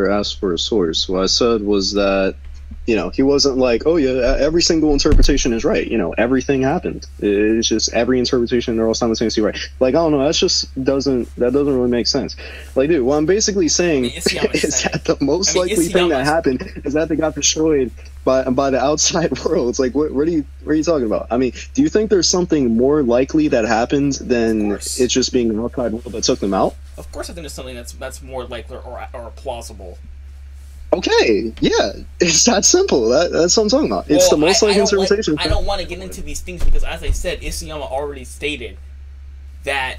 never asked for a source. What I said was that, he wasn't like, oh yeah, every single interpretation is right. Everything happened. It's just every interpretation, they're all simultaneously right. Like, I don't know, that doesn't really make sense. Like, dude, what I'm basically saying is that the most likely thing that happened is that they got destroyed by the outside world. It's like, what are you talking about? I mean, do you think there's something more likely that happened than it's just being an outside world that took them out? Of course I think there's something that's more likely or plausible. Okay, yeah, it's that simple. That's what I'm talking about. It's the most likely interpretation. I don't want to get into these things because, as I said, Isayama already stated that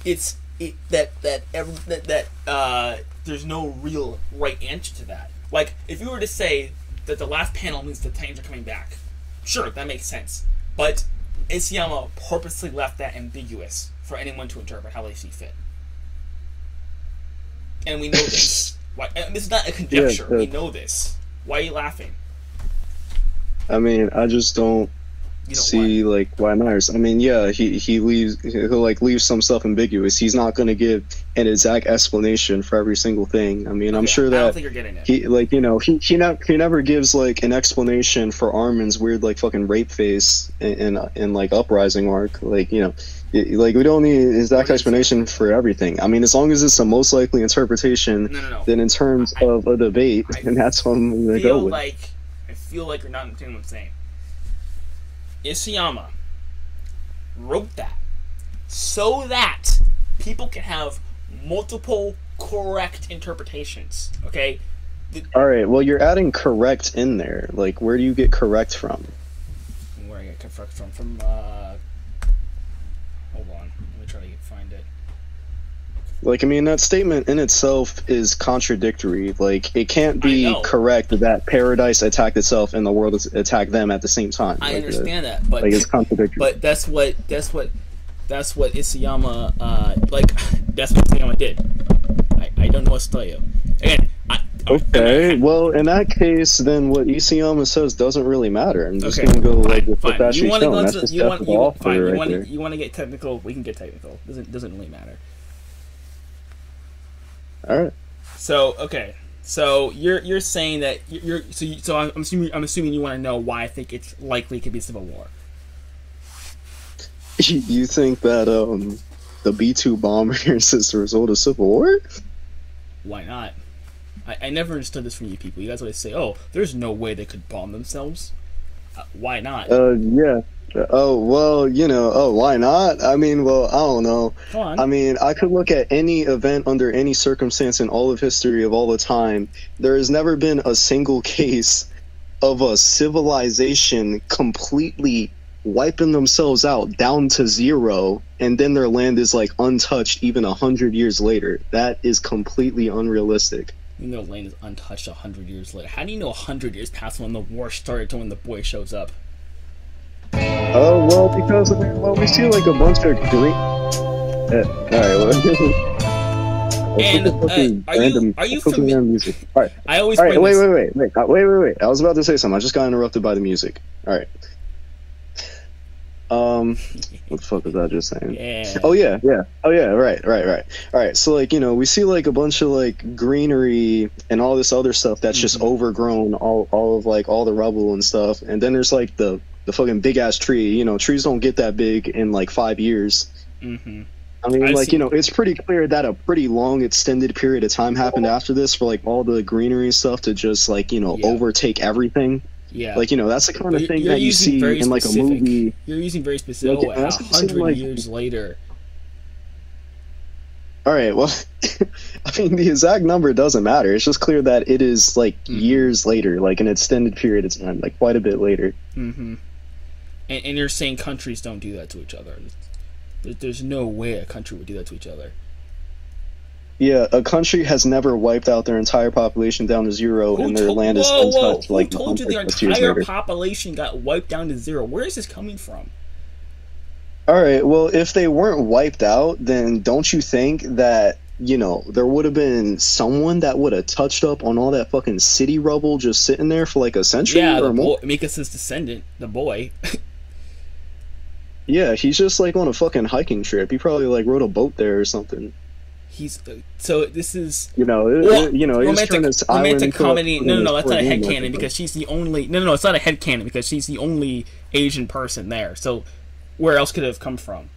there's no real right answer to that. Like, if you were to say that the last panel means the Titans are coming back, sure, that makes sense. But Isayama purposely left that ambiguous for anyone to interpret how they see fit, and we know this. Why? This is not a conjecture. We know this. Why are you laughing? I mean, I just don't see why it matters. I mean, yeah, he'll leave some stuff ambiguous. He's not going to give an exact explanation for every single thing. I mean, I'm sure that I don't think you're getting it. He never gives an explanation for Armin's weird fucking rape face in Uprising arc. We don't need an exact explanation for everything. I mean, as long as it's the most likely interpretation, then in terms of a debate, and that's what I'm going to go with. I feel like you're not understanding what I'm saying. Isayama wrote that so that people can have multiple correct interpretations. Okay? Alright, well, you're adding correct in there. Where do you get correct from? Where I get correct from, hold on. Let me try to find it. I mean, that statement in itself is contradictory. It can't be correct that Paradise attacked itself and the world attacked them at the same time. I understand that, but it's contradictory. But that's what Isayama that's what Isayama did. I don't know what to tell you. Again, well, in that case, then what Isayama says doesn't really matter. I'm just gonna go with what that's shown. That's just you want to get technical? We can get technical. Doesn't really matter. All right. So you're saying that I'm assuming you want to know why I think it's likely it could be a civil war. You think that the B-2 bombers is the result of civil war? Why not? I never understood this from you people. You guys always say, "Oh, there's no way they could bomb themselves." Why not? Yeah. Oh, well, why not? I mean, well, I don't know. Come on. I mean, I could look at any event under any circumstance in all of history of all the time. There has never been a single case of a civilization completely wiping themselves out down to zero, and then their land is untouched even 100 years later. That is completely unrealistic. You know, land is untouched 100 years later. How do you know 100 years past when the war started to when the boy shows up? Oh, well, because we see a bunch of green. Are you familiar? Music. All right. I always. All right. Wait. I was about to say something. I just got interrupted by the music. All right. What the fuck was I just saying? Yeah. Oh yeah. Right. All right. So we see a bunch of greenery and all this other stuff that's just overgrown, all of all the rubble and stuff, and then there's the fucking big ass tree. Trees don't get that big in 5 years. Mm-hmm. I mean, it's pretty clear that a pretty long extended period of time happened after this for all the greenery and stuff to just overtake everything. Yeah. That's the kind of thing that you see in a movie. You're using very specific. 100 years later. All right. Well, I mean, the exact number doesn't matter. It's just clear that it is years later, an extended period of time, quite a bit later. Mm-hmm. And you're saying countries don't do that to each other. There's no way a country would do that to each other. Yeah, a country has never wiped out their entire population down to zero, and their land is untouched. Who told you their entire population got wiped down to zero? Where is this coming from? Alright, well, if they weren't wiped out, then don't you think that, there would have been someone that would have touched up on all that fucking city rubble just sitting there for a century or more? Mikasa's descendant, the boy. Yeah, he's just on a fucking hiking trip. He probably rode a boat there or something. So this is he's turned this romantic comedy. No, that's not a head headcanon because she's the only. No, it's not a headcanon because she's the only Asian person there. So where else could it have come from?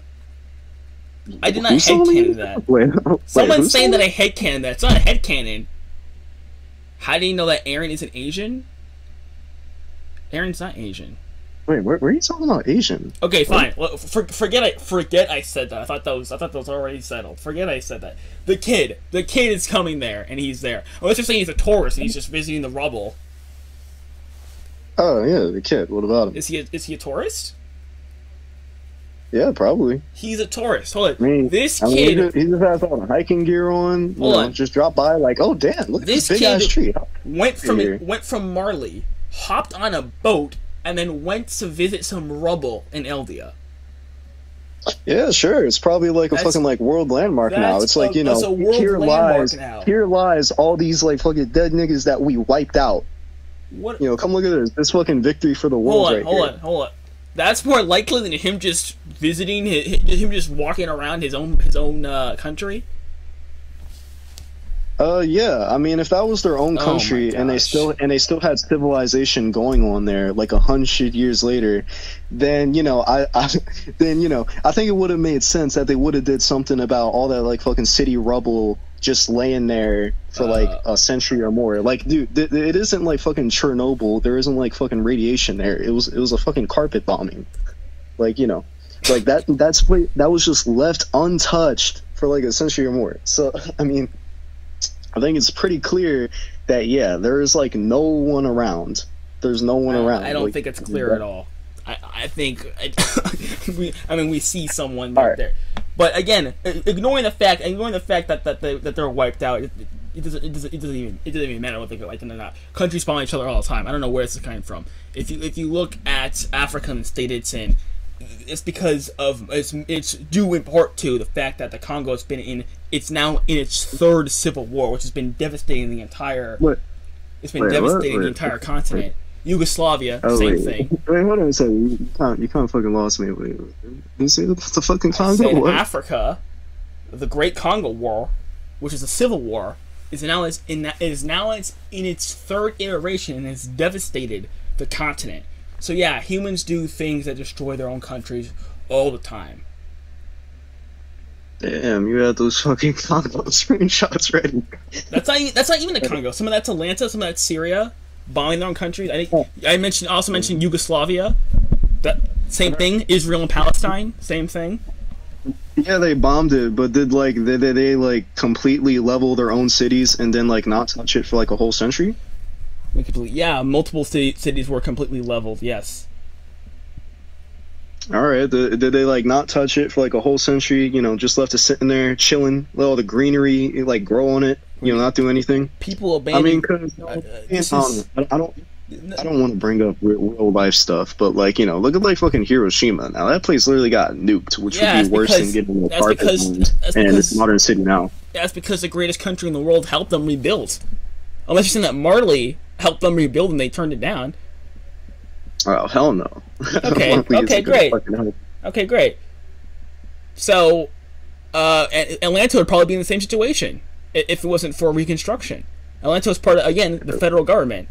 I did not headcanon that. Someone's saying that I headcanon that. It's not a headcanon. How do you know that Aaron isn't Asian? Aaron's not Asian. Wait, where are you talking about Asian? Okay, fine. Well, forget I said that. I thought that was already settled. Forget I said that. The kid is coming there, and he's there. Oh, let's just say he's a tourist, and he's just visiting the rubble. Oh yeah, the kid. What about him? Is he a tourist? Yeah, probably. He's a tourist. Hold on. Kid. He just has all the hiking gear on. Hold on. Just drop by like, oh damn, look at this big ass tree. Went from Marley, hopped on a boat, and then went to visit some rubble in Eldia. Yeah, sure. It's probably like a fucking like world landmark now. It's like, here lies all these like fucking dead niggas that we wiped out. What? Come look at this. This fucking victory for the world. Hold on. That's more likely than him just visiting, him just walking around his own country. Yeah. I mean, if that was their own country and they still had civilization going on there like 100 years later, then I think it would have made sense that they would have did something about all that like fucking city rubble just laying there for like a century or more. Like, dude, it isn't like fucking Chernobyl. There isn't like fucking radiation there. It was a fucking carpet bombing. Like, like that was just left untouched for like a century or more. So I mean, I think it's pretty clear that there is like no one around. There's no one around. I don't think it's clear at all. I think we see someone there. But again, ignoring the fact that they're wiped out, it doesn't even matter what they get wiped out or not. Countries spawn each other all the time. I don't know where this is coming from. If you look at Africa and the state it's in, it's because of it's due in part to the fact that the Congo has been now in its third civil war, which has been devastating the entire. The entire continent. Yugoslavia, same thing. Wait, hold on a second. You kind of fucking lost me. Wait, did you say the fucking Congo? In Africa, the Great Congo War, which is a civil war, is now in its third iteration and has devastated the continent. So yeah, humans do things that destroy their own countries all the time. Damn, you had those fucking Congo screenshots ready. That's not even the Congo. Some of that's Atlanta, some of that's Syria. Bombing their own countries. I think I also mentioned Yugoslavia. That same thing. Israel and Palestine, same thing. Yeah, they bombed it, but did they like completely level their own cities and then like not touch it for like a whole century? Yeah, multiple cities were completely leveled. Yes. All right. Did they like not touch it for like a whole century? Just left it sitting there chilling, let all the greenery like grow on it. Not do anything. People abandon. I mean, because I don't want to bring up real life stuff, but like look at like fucking Hiroshima. Now that place literally got nuked, which would be worse than getting a carpet bombed, and it's a modern city now. That's because the greatest country in the world helped them rebuild. Unless you're saying that Marley helped them rebuild and they turned it down. Oh hell no. Okay. Okay. Great. Okay. Great. So, Atlanta would probably be in the same situation if it wasn't for Reconstruction. Atlanta was part of, again, the federal government.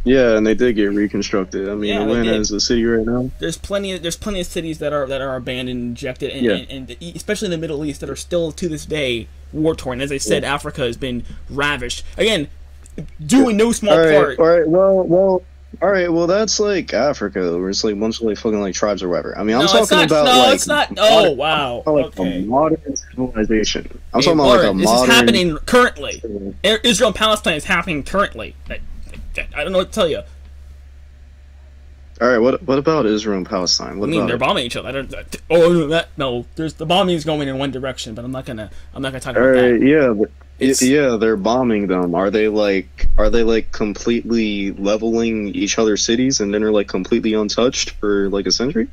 Yeah, and they did get reconstructed. I mean, Atlanta is a city right now. There's plenty of cities that are abandoned, injected, and especially in the Middle East that are still to this day war torn. As I said, Africa has been ravished again, due in no small part. All right, well, that's like Africa, where it's like a bunch of like fucking like tribes or whatever. I mean, I'm talking about like it's not. Oh wow, a modern civilization. I'm talking about like a modern. This is happening currently. Israel and Palestine is happening currently. I don't know what to tell you. All right, what about Israel and Palestine? They're bombing each other. There's the bombing is going in one direction, but I'm not gonna talk about that. Yeah, they're bombing them. Are they like completely leveling each other's cities and then are like completely untouched for like a century?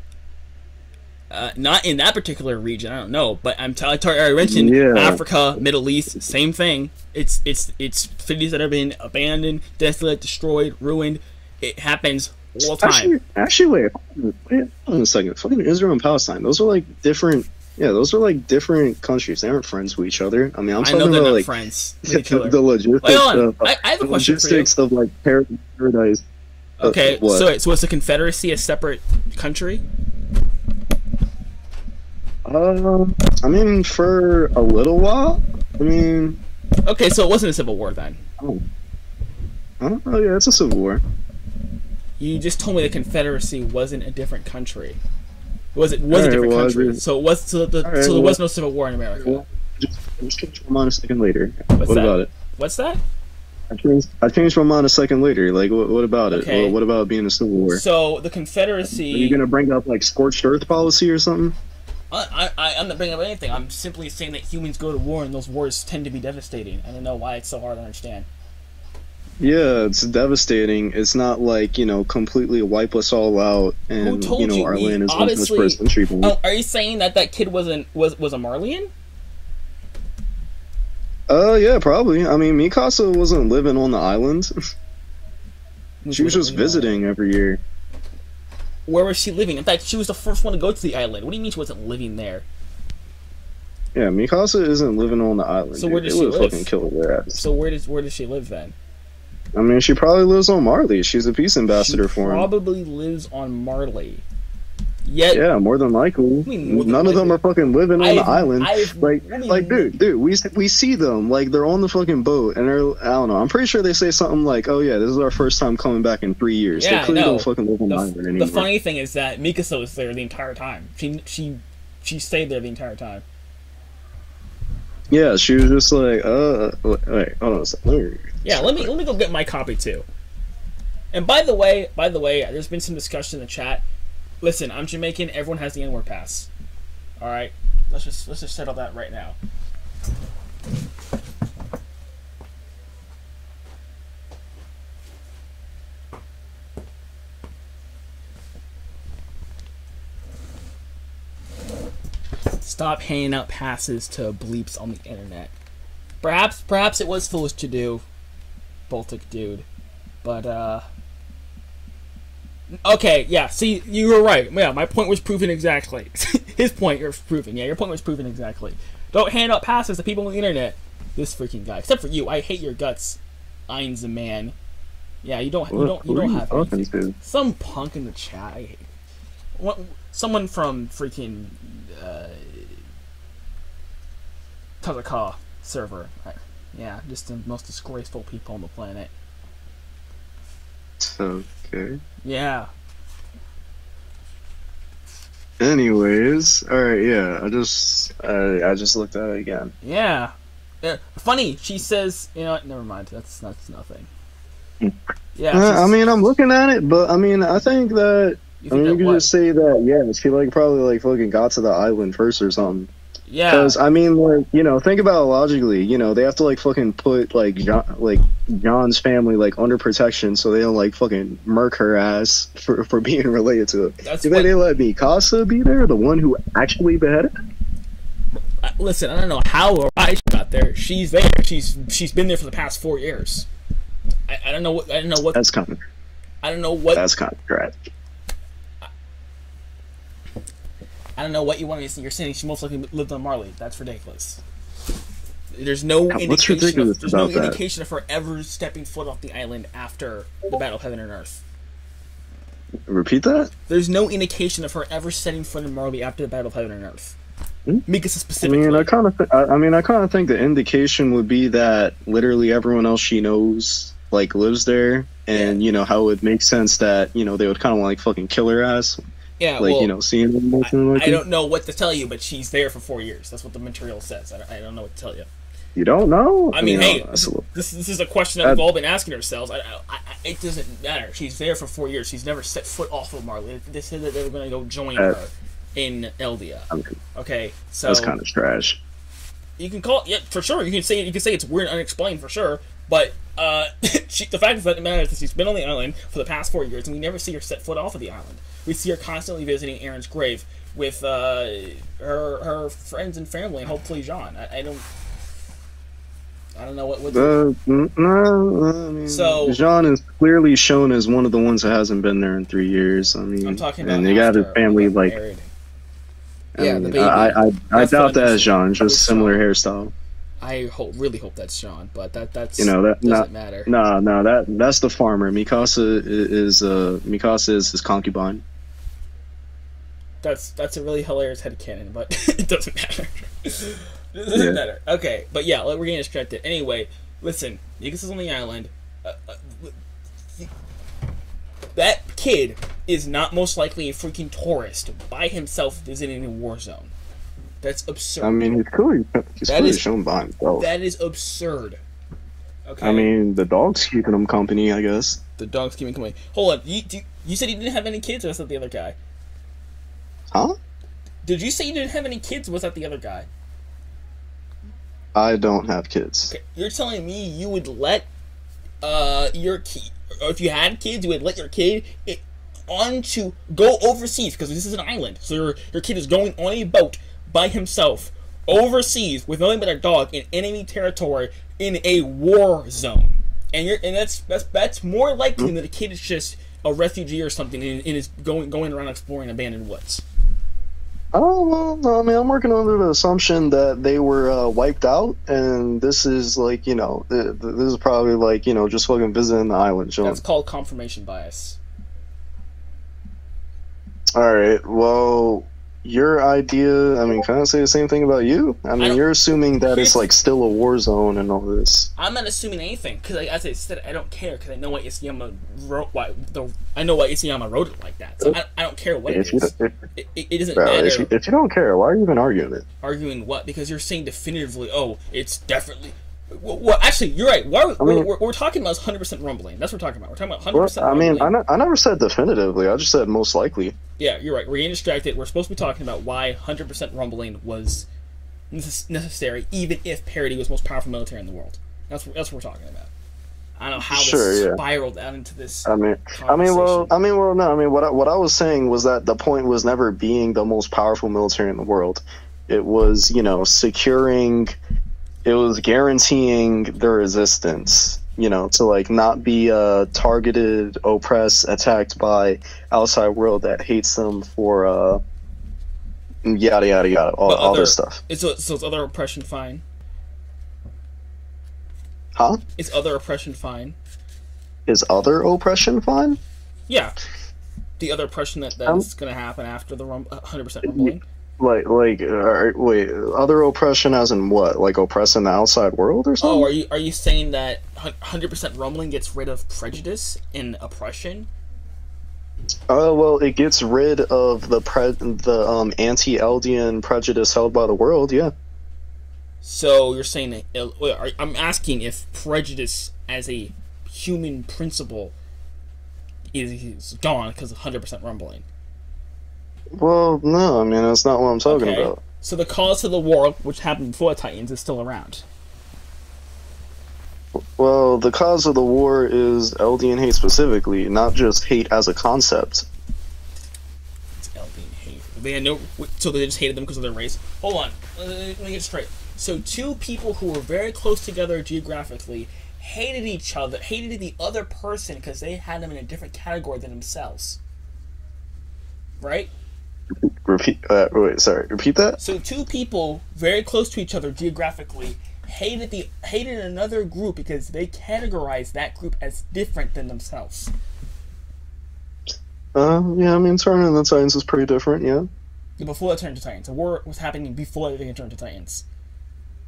Not in that particular region. I don't know, but I mentioned Africa, Middle East, same thing. It's cities that have been abandoned, desolate, destroyed, ruined. It happens all the time. Actually, wait on a second. Fucking Israel and Palestine. Those are like different Yeah, those are like different countries. They aren't friends with each other. I mean, I'm I know talking they're about not like friends with each other. the logistics. Wait, hold on. Of, I have a the question for you. logistics of like paradise. Okay, What? so is the Confederacy a separate country? I mean, for a little while. I mean, Okay, so it wasn't a civil war then. oh, I don't know. Yeah, it's a civil war. You just told me the Confederacy wasn't a different country. Was a Alright, different well, country. So it was so Alright, there well- was no civil war in America. Well, just change my mind a second later. What's What that? about it? What's that? I changed my mind a second later. Like, what about it? Okay. What about being a civil war? So the Are you Confederacy. gonna bring up like scorched earth policy or something? I'm not bringing up anything. I'm simply saying that humans go to war and those wars tend to be devastating. I don't know why it's so hard to understand. Yeah, it's devastating. It's not like, completely wipe us all out Who and, told you? our We land is obviously- first century. Oh, are you saying that kid was a Marlian? Yeah, probably. I mean, Mikasa wasn't living on the island. She was just visiting every year. Where was she living? In fact, she was the first one to go to the island. What do you mean she wasn't living there? Yeah, Mikasa isn't living on the island. So where dude. does They she would've live? fucking killed their ass. So where does she live then? I mean, she probably lives on Marley. She's a peace ambassador She for him. probably lives on Marley. Yet, Yeah, more than likely. mean more than None of them likely? are fucking living on the island. what do you Like, mean? dude, we see them. Like, they're on the fucking boat, and they're, I don't know. I'm pretty sure they say something like, "Oh yeah, this is our first time coming back in 3 years." Yeah, they clearly I know. don't fucking live on the island anymore. The funny thing is that Mikasa was there the entire time. She stayed there the entire time. Yeah, she was just like, wait, hold on a second. Yeah, let me go get my copy too. And by the way, there's been some discussion in the chat. Listen, I'm Jamaican. Everyone has the N-word pass. All right, let's just settle that right now. Stop handing out passes to bleeps on the internet. Perhaps it was foolish to do, Baltic dude, but okay, yeah. See, you were right. Yeah, my point was proven exactly. His point was proven. Yeah, your point was proven exactly. Don't hand out passes to people on the internet. This freaking guy, except for you, I hate your guts, Ein's a man. Yeah, you don't have anything. Some punk in the chat. I hate. Someone from freaking Tazaka server. Yeah, just the most disgraceful people on the planet. Okay. Yeah. Anyways, all right. Yeah, I just looked at it again. Yeah. Funny, she says, never mind. That's nothing. Yeah. I mean, I'm looking at it, but I mean, I think that you can just say that. Yeah, she probably fucking got to the island first or something. Yeah. Because I mean, think about it logically. They have to fucking put John's family under protection so they don't fucking murk her ass for being related to it. That's Do they let Mikasa be there, the one who actually beheaded? Listen, I don't know how or why she got there. She's there. She's been there for the past 4 years. I don't know what. That's kind of. I don't know what. That's kind of tragic. I don't know what you want me to say. You're saying she most likely lived on Marley. That's ridiculous. There's no What's indication. ridiculous There's no about that? indication of her ever stepping foot off the island after the Battle of Heaven and Earth. Repeat that? There's no indication of her ever setting foot in Marley after the Battle of Heaven and Earth. Hmm? Mikasa I specifically. mean, I kind of think the indication would be that literally everyone else she knows lives there, and how it would make sense that they would kind of fucking kill her ass. Yeah, well, seeing them. I don't know what to tell you, but she's there for 4 years. That's what the material says. I don't know what to tell you. You don't know? I mean, hey, little... this is a question that we've all been asking ourselves. It doesn't matter. She's there for 4 years. She's never set foot off of Marley. They said that they were going to go join her in Eldia. Okay, so that's kind of trash. You can call it, yeah, for sure. You can say it's weird and unexplained for sure. But the fact is that it matters that she's been on the island for the past 4 years, and we never see her set foot off of the island. We see her constantly visiting Aaron's grave with her friends and family, and hopefully Jean. I don't know what. I mean, So Jean is clearly shown as one of the ones that hasn't been there in 3 years. I mean, I'm talking about. and they got his family married. I Yeah, the mean, baby. I That's what doubt I'm that is saying. John. Just It's similar Sean. hairstyle. I really hope that's Sean, but You that's know that doesn't not matter. no that's the farmer. Mikasa is his concubine. That's a really hilarious headcanon, but it doesn't matter. It doesn't Yeah. matter. Okay, but yeah, we're getting distracted. Anyway, listen, Nikas is on the island. That kid is not most likely a freaking tourist by himself visiting a war zone. That's absurd. I mean, he's That clearly is- shown by himself. That is absurd. Okay. I mean, the dog's keeping him company, I guess. the dog's keeping coming. Hold on. You said you didn't have any kids, or was that the other guy? Huh? Did you say you didn't have any kids, or was that the other guy? I don't have kids. Okay, you're telling me you would let your kid, or if you had kids, you would let your kid on to go overseas because this is an island. So your kid is going on a boat by himself overseas with nothing but a dog in enemy territory in a war zone, and that's more likely that the kid is just a refugee or something and is going around exploring abandoned woods. Oh, well, no, I mean, I'm working under the assumption that they were wiped out, and this is like, this is probably like, just fucking visiting the island, chilling. That's called confirmation bias. Alright, well, your idea, I mean, can I say the same thing about you? I mean, you're assuming that it's like still a war zone and all this. I'm not assuming anything because, as I said, I don't care because I know why Isayama wrote I know why Isayama wrote it like that. So I don't care what it is. It doesn't matter. If you don't care, why are you even arguing it? Arguing what? Because you're saying definitively, oh, it's definitely. Well, actually, you're right. We're talking about 100% rumbling. That's what we're talking about. We're talking about 100% I mean, rumbling. I never said definitively. I just said most likely. Yeah, you're right. We're getting distracted. We're supposed to be talking about why 100% rumbling was necessary, even if parity was most powerful military in the world. That's what we're talking about. I don't know how this spiraled out into this. No. What I was saying was that the point was never being the most powerful military in the world. It was, securing. It was guaranteeing their resistance, to like not be targeted, oppressed, attacked by outside world that hates them for yada yada yada, all this stuff. So is other oppression fine? Huh? Is other oppression fine? Is other oppression fine? Yeah. The other oppression that's going to happen after the 100% rumbling? Wait, other oppression as in what? Like oppressing the outside world or something? Oh, are you saying that 100% rumbling gets rid of prejudice and oppression? Well, it gets rid of the anti-Eldian prejudice held by the world, yeah. So you're saying that I'm asking if prejudice as a human principle is gone because of 100% rumbling. Well, no, I mean, that's not what I'm talking about. So the cause of the war, which happened before the Titans, is still around. Well, the cause of the war is Eldian hate specifically, not just hate as a concept. It's Eldian hate. They had so they just hated them because of their race. Hold on, let me get it straight. So two people who were very close together geographically hated each other, hated the other person because they had them in a different category than themselves. Right? Repeat that? So two people very close to each other geographically hated another group because they categorized that group as different than themselves. Yeah, I mean, turning the Titans is pretty different, yeah. Before they turned to Titans. The war was happening before they turned to Titans.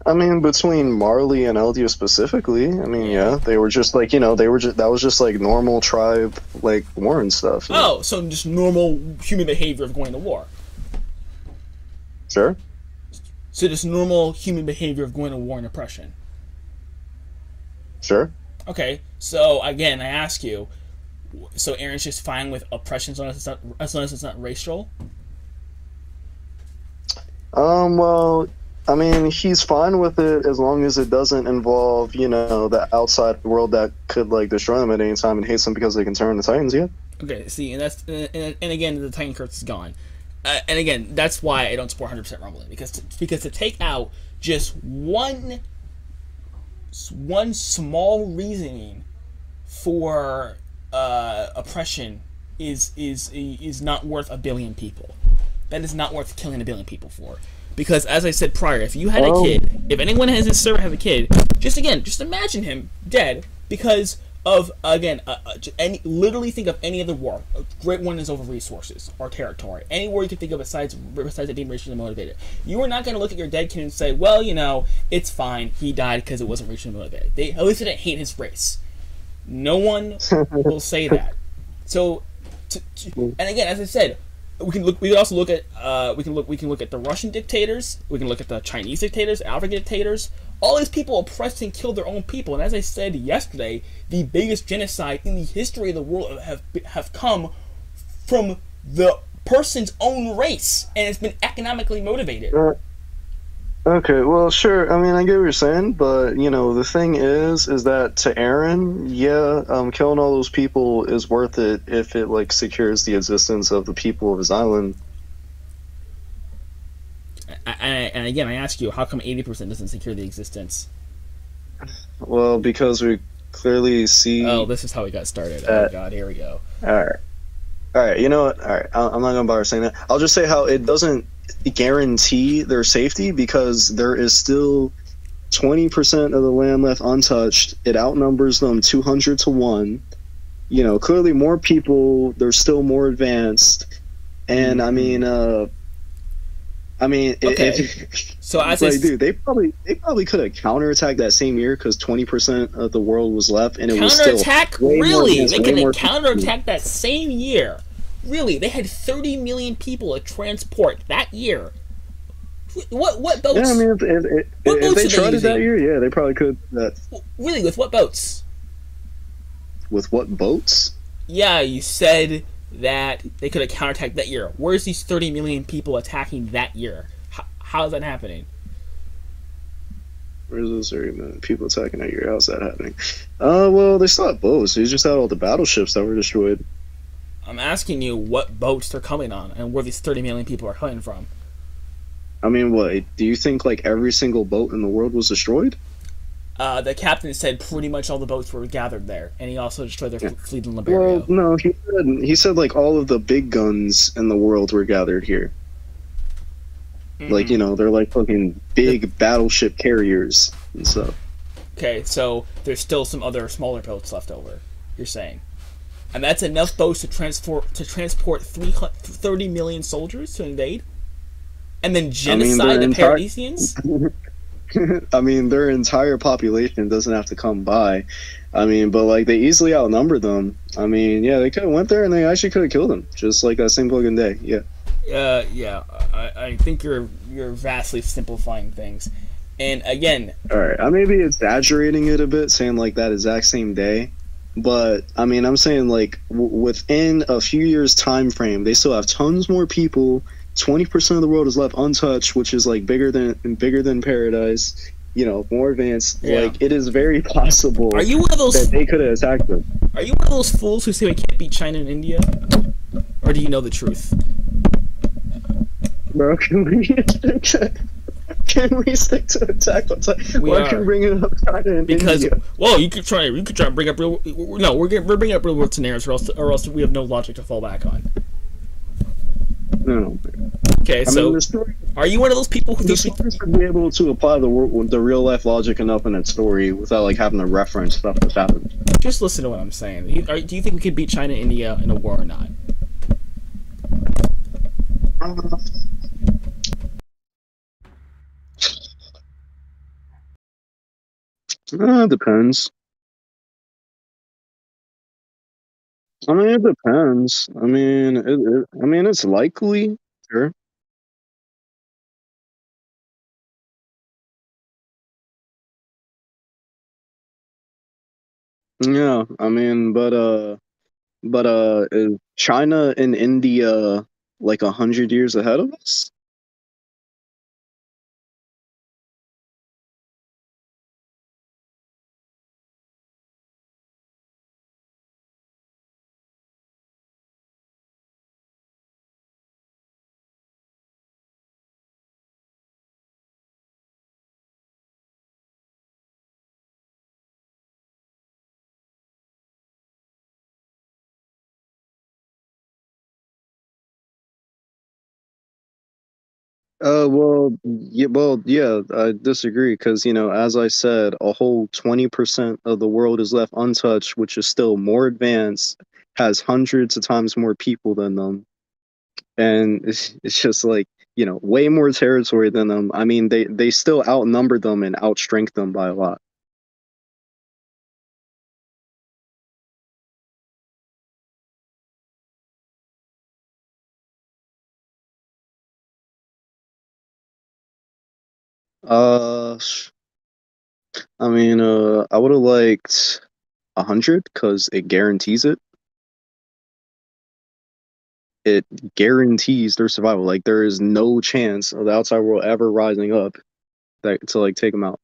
I mean, between Marley and Eldia specifically, I mean, yeah, they were just like, that was just like normal tribe, like, war and stuff. Oh, so just normal human behavior of going to war. Sure. So just normal human behavior of going to war and oppression. Sure. Okay, so again, I ask you, so Aaron's just fine with oppression as long as it's not racial? Well, I mean, he's fine with it as long as it doesn't involve, the outside world that could, like, destroy them at any time and hates them because they can turn the Titans, yeah? Okay, see, and again, the Titan curse is gone. And again, that's why I don't support 100% rumbling, because to take out just one small reasoning for oppression is not worth a billion people. that is not worth killing 1 billion people for. Because as I said prior, if you had a Oh, kid, if anyone has this server has a kid, just imagine him dead because of again, literally think of any other war. A great one is over resources or territory. Any war you can think of besides it being racially motivated. You are not going to look at your dead kid and say, well, it's fine. He died because it wasn't racially motivated. At least they didn't hate his race. No one will say that. So, and again, as I said, we can look. We can also look at. We can look at the Russian dictators. We can look at the Chinese dictators, African dictators. All these people oppressed and killed their own people. And as I said yesterday, the biggest genocide in the history of the world have come from the person's own race, and it's been economically motivated. okay, well, sure. I mean, I get what you're saying, but the thing is that to Aaron, yeah, killing all those people is worth it if it like secures the existence of the people of his island. And again, I ask you, how come 80% doesn't secure the existence? Well, because we clearly see. Oh, this is how we got started. Oh God, here we go. All right, all right. You know what? All right, I'm not gonna bother saying that. I'll just say how it doesn't guarantee their safety because there is still 20% of the land left untouched. It outnumbers them 200 to 1. Clearly more people, they're still more advanced. And Okay. So as like, dude, they probably could have counterattacked that same year because 20% of the world was left, and it was still counterattack, really? They could have counterattacked that same year. Really, they had 30 million people to transport that year. What boats? Yeah, I mean, if they tried it that year, yeah, they probably could. Really, with what boats? With what boats? Yeah, you said that they could have counterattacked that year. Where's these 30 million people attacking that year? How is that happening? Where's those 30 million people attacking that year? How's that happening? Well, they still have boats. They just had all the battleships that were destroyed. I'm asking you what boats they're coming on and where these 30 million people are coming from. I mean, what? Do you think like every single boat in the world was destroyed? The captain said pretty much all the boats were gathered there, and he also destroyed their fleet in Liberia. Well, no, he said like all of the big guns in the world were gathered here. Mm-hmm. Like they're like fucking big battleship carriers and stuff. Okay, so there's still some other smaller boats left over. You're saying, and that's enough boats to transport 30 million soldiers to invade, and then genocide the Paradisians. I mean, their entire population doesn't have to come by. I mean, but like they easily outnumber them. I mean, yeah, they could have went there and they actually could have killed them just like that same fucking day. Yeah. Yeah. I think you're vastly simplifying things, and again. All right, I may be exaggerating it a bit, saying like that exact same day, but I mean, I'm saying like within a few years time frame, they still have tons more people. 20% of the world is left untouched, which is like bigger than paradise. More advanced. Yeah. Like it is very possible. Are you one of those that they could have attacked them? Are you one of those fools who say we can't beat China and India, or do you know the truth? Bro, can we stick to Attack on Titan? Why can we bring it up China and India? Well, you could try and bring up real. No, we're bringing up real world scenarios, or else we have no logic to fall back on. No. Okay, so are you one of those people who the story should be able to apply the real life logic enough in its story without like having to reference stuff that's happened? Just listen to what I'm saying. Do you think we could beat China and India in a war or not? Depends. I mean, it depends. I mean, it's likely. Sure. Yeah, I mean, but is China and India like 100 years ahead of us? Yeah, I disagree because, as I said, a whole 20% of the world is left untouched, which is still more advanced, has hundreds of times more people than them, and it's just like, way more territory than them. I mean, they still outnumber them and outstrength them by a lot. Uh, I mean, I would have liked 100 because it guarantees it. It guarantees their survival. Like there is no chance of the outside world ever rising up to like take them out.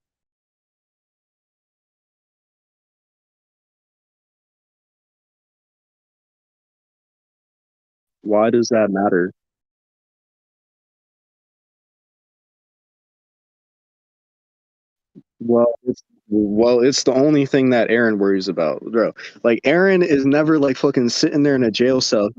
Why does that matter? It's the only thing that Aaron worries about, bro. Like Aaron is never like fucking sitting there in a jail cell.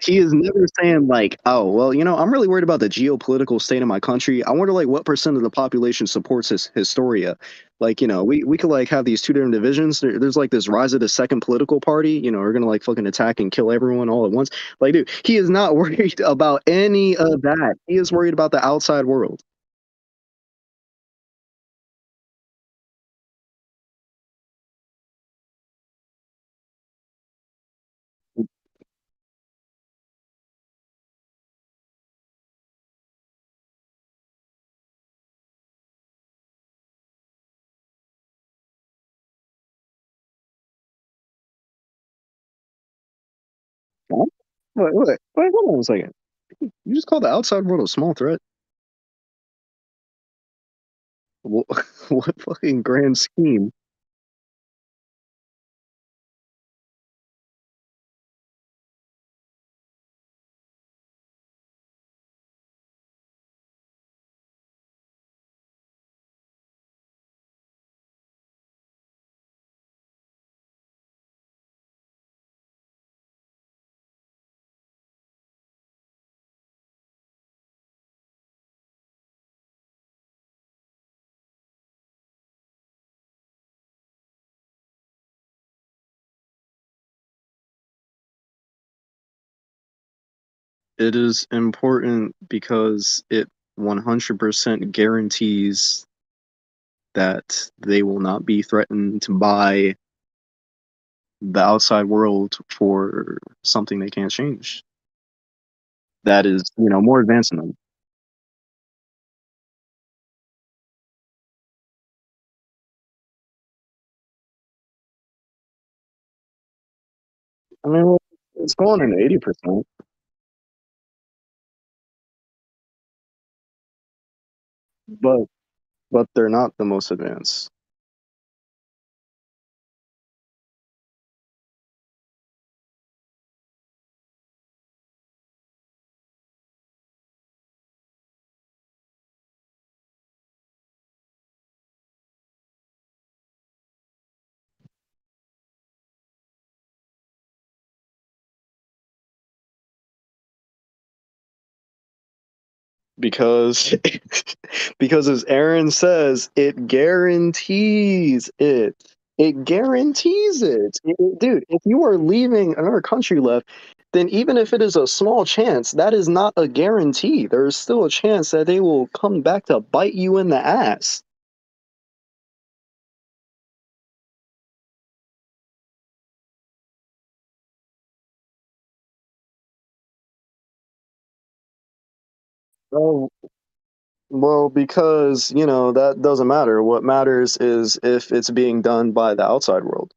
He is never saying like, oh, well, I'm really worried about the geopolitical state of my country. I wonder like what percent of the population supports his Historia. Like, we could like have these two different divisions. There's like this rise of the second political party, are gonna like fucking attack and kill everyone all at once. Like, dude, he is not worried about any of that. He is worried about the outside world. Huh? Wait, hold on a second. You just called the outside world a small threat? What, what fucking grand scheme? It is important because it 100% guarantees that they will not be threatened by the outside world for something they can't change. That is, more advanced than them. I mean, well, it's going in 80%, but they're not the most advanced. Because because as Aaron says, it guarantees it. It guarantees it. Dude, if you are leaving another country left, then even if it is a small chance, that is not a guarantee. There is still a chance that they will come back to bite you in the ass. Oh, well, because, that doesn't matter. What matters is if it's being done by the outside world.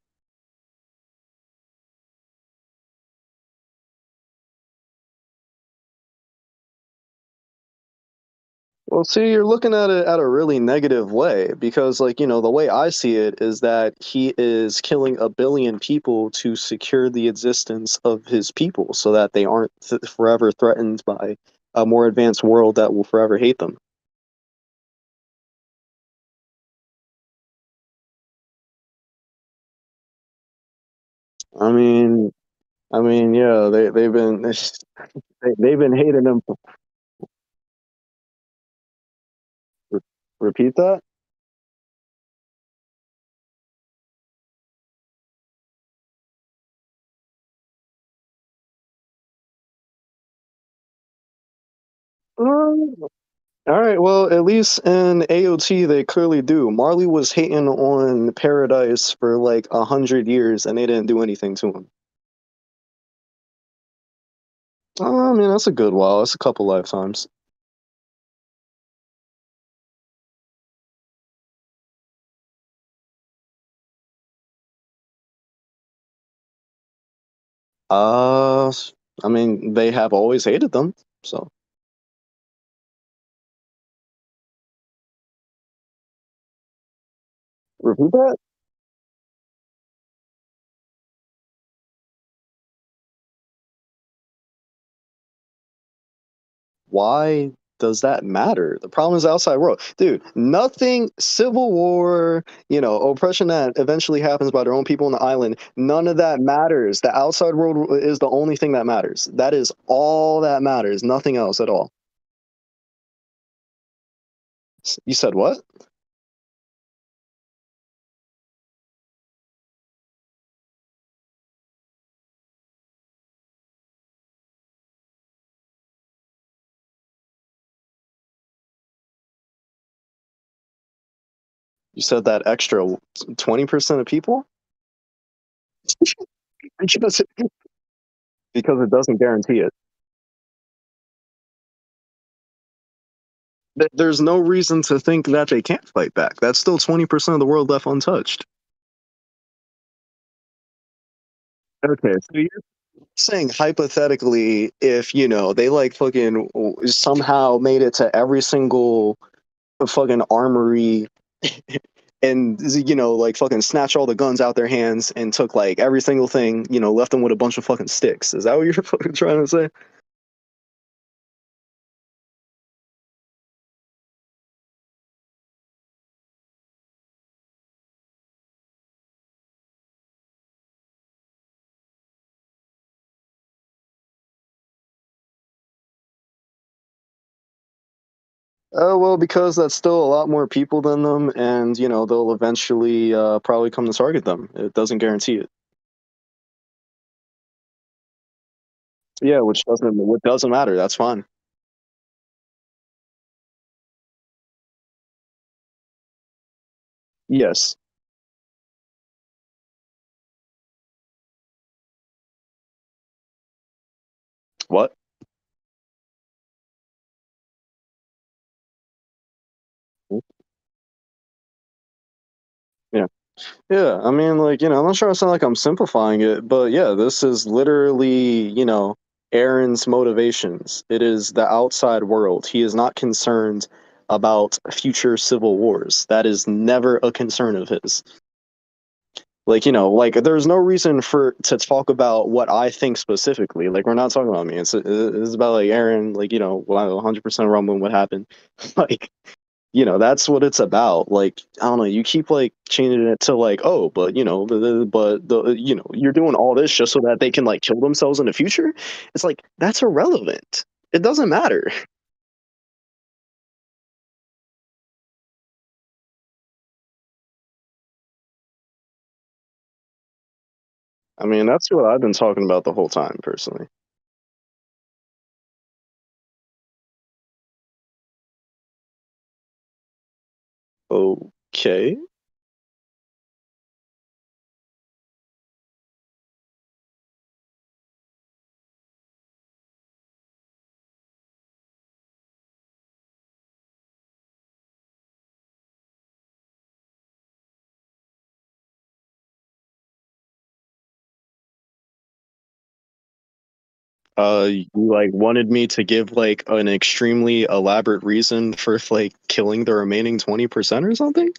Well, see, you're looking at it at a really negative way because, like, the way I see it is that he is killing a billion people to secure the existence of his people so that they aren't forever threatened by a more advanced world that will forever hate them. I mean, yeah, they've been they've been hating him. Repeat that. All right, well, at least in AOT they clearly do. Marley was hating on Paradise for like 100 years, and they didn't do anything to him. I mean, that's a good while. That's a couple lifetimes. Uh, I mean, they have always hated them. So repeat that. Why does that matter? The problem is the outside world, dude. Nothing, civil war, oppression that eventually happens by their own people on the island. None of that matters. The outside world is the only thing that matters. That is all that matters. Nothing else at all. You said what? You said that extra 20% of people because it doesn't guarantee it. There's no reason to think that they can't fight back. That's still 20% of the world left untouched. Okay, so you're saying hypothetically, if they like fucking somehow made it to every single fucking armory and like fucking snatch all the guns out their hands and took like every single thing, left them with a bunch of fucking sticks. Is that what you're fucking trying to say? Well, because that's still a lot more people than them, and they'll eventually probably come to target them. It doesn't guarantee it. Yeah, which doesn't matter. That's fine. Yes. What? Yeah. Yeah. I mean, like, I'm not sure I sound like I'm simplifying it, but yeah, this is literally, Aaron's motivations. It is the outside world. He is not concerned about future civil wars. That is never a concern of his. Like, like there's no reason for to talk about what I think specifically. Like, we're not talking about me. It's about like Aaron, like, 100% rumbling what happened. Like, that's what it's about. Like, I don't know, you keep like changing it to like, oh, but you're doing all this just so that they can like kill themselves in the future. It's like that's irrelevant. It doesn't matter. I mean, that's what I've been talking about the whole time, personally. Okay. You like wanted me to give like an extremely elaborate reason for like killing the remaining 20% or something?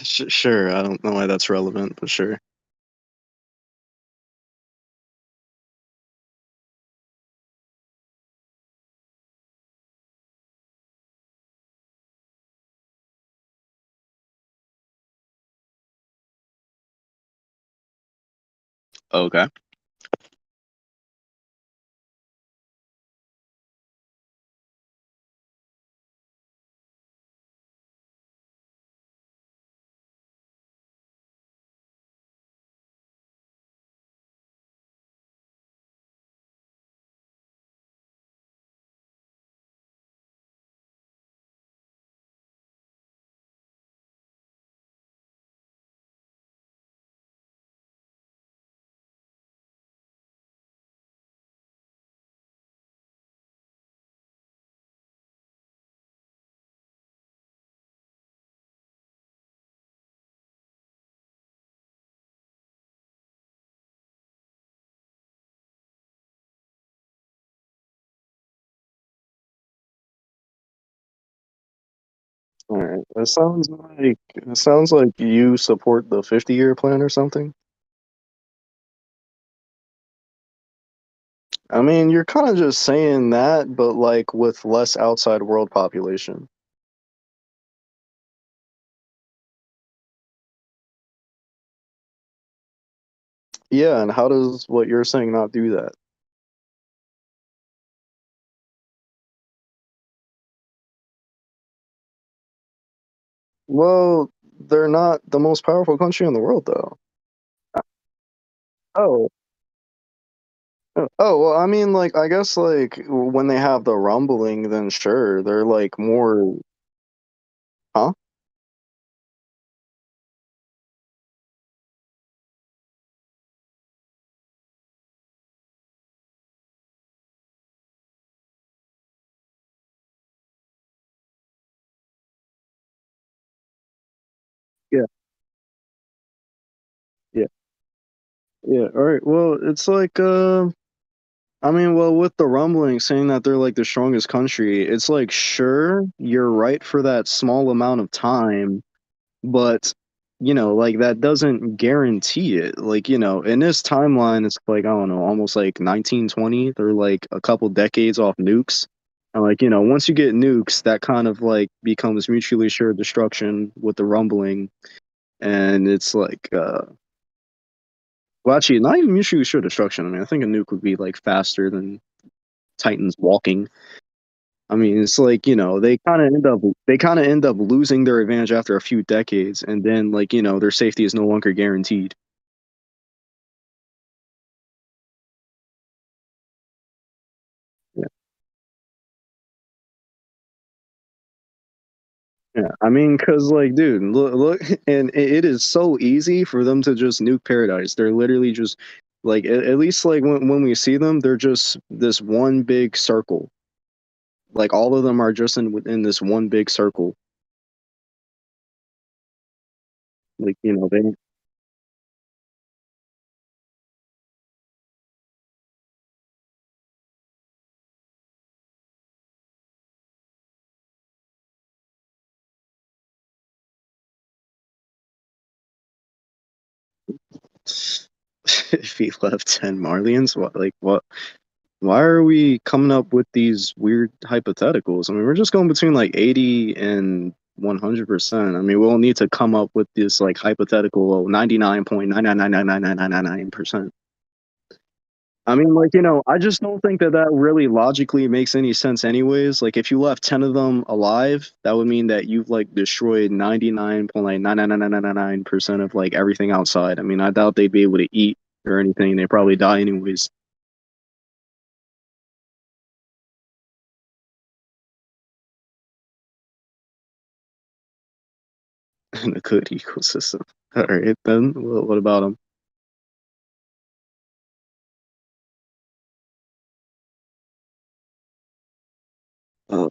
Sure, I don't know why that's relevant, but sure. Okay. All right. It sounds like you support the 50-year plan or something. I mean, you're kind of just saying that, but like with less outside world population. Yeah, and how does what you're saying not do that? Well, they're not the most powerful country in the world, though. Oh, well, I mean, like, I guess, like, when they have the rumbling, then sure, they're like more, huh? Yeah, yeah, yeah. All right. Well, it's like, I mean, well, with the rumbling saying that they're like the strongest country, it's like, sure, you're right for that small amount of time, but like that doesn't guarantee it. Like, in this timeline, it's like, I don't know, almost like 1920. They're like a couple decades off nukes. And like, once you get nukes, that kind of like becomes mutually assured destruction with the rumbling. And it's like, well, actually, not even mutually assured destruction. I mean, I think a nuke would be like faster than Titans walking. I mean, it's like, they kind of end up losing their advantage after a few decades, and then like, their safety is no longer guaranteed. Yeah. Yeah. I mean, cause like, dude, look, and it is so easy for them to just nuke paradise. They're literally just like, at least like when we see them, they're just this one big circle. Like all of them are just within this one big circle. Like, they if he left 10 Marlians, what, like, what? Why are we coming up with these weird hypotheticals? I mean, we're just going between like 80 and 100%. I mean, we'll need to come up with this like hypothetical 99.9999999%. I mean, like, I just don't think that that really logically makes any sense, anyways. Like, if you left 10 of them alive, that would mean that you've like destroyed 99.99999% of like everything outside. I mean, I doubt they'd be able to eat or anything. They probably die anyways. In a good ecosystem. All right, then what about them? Uh,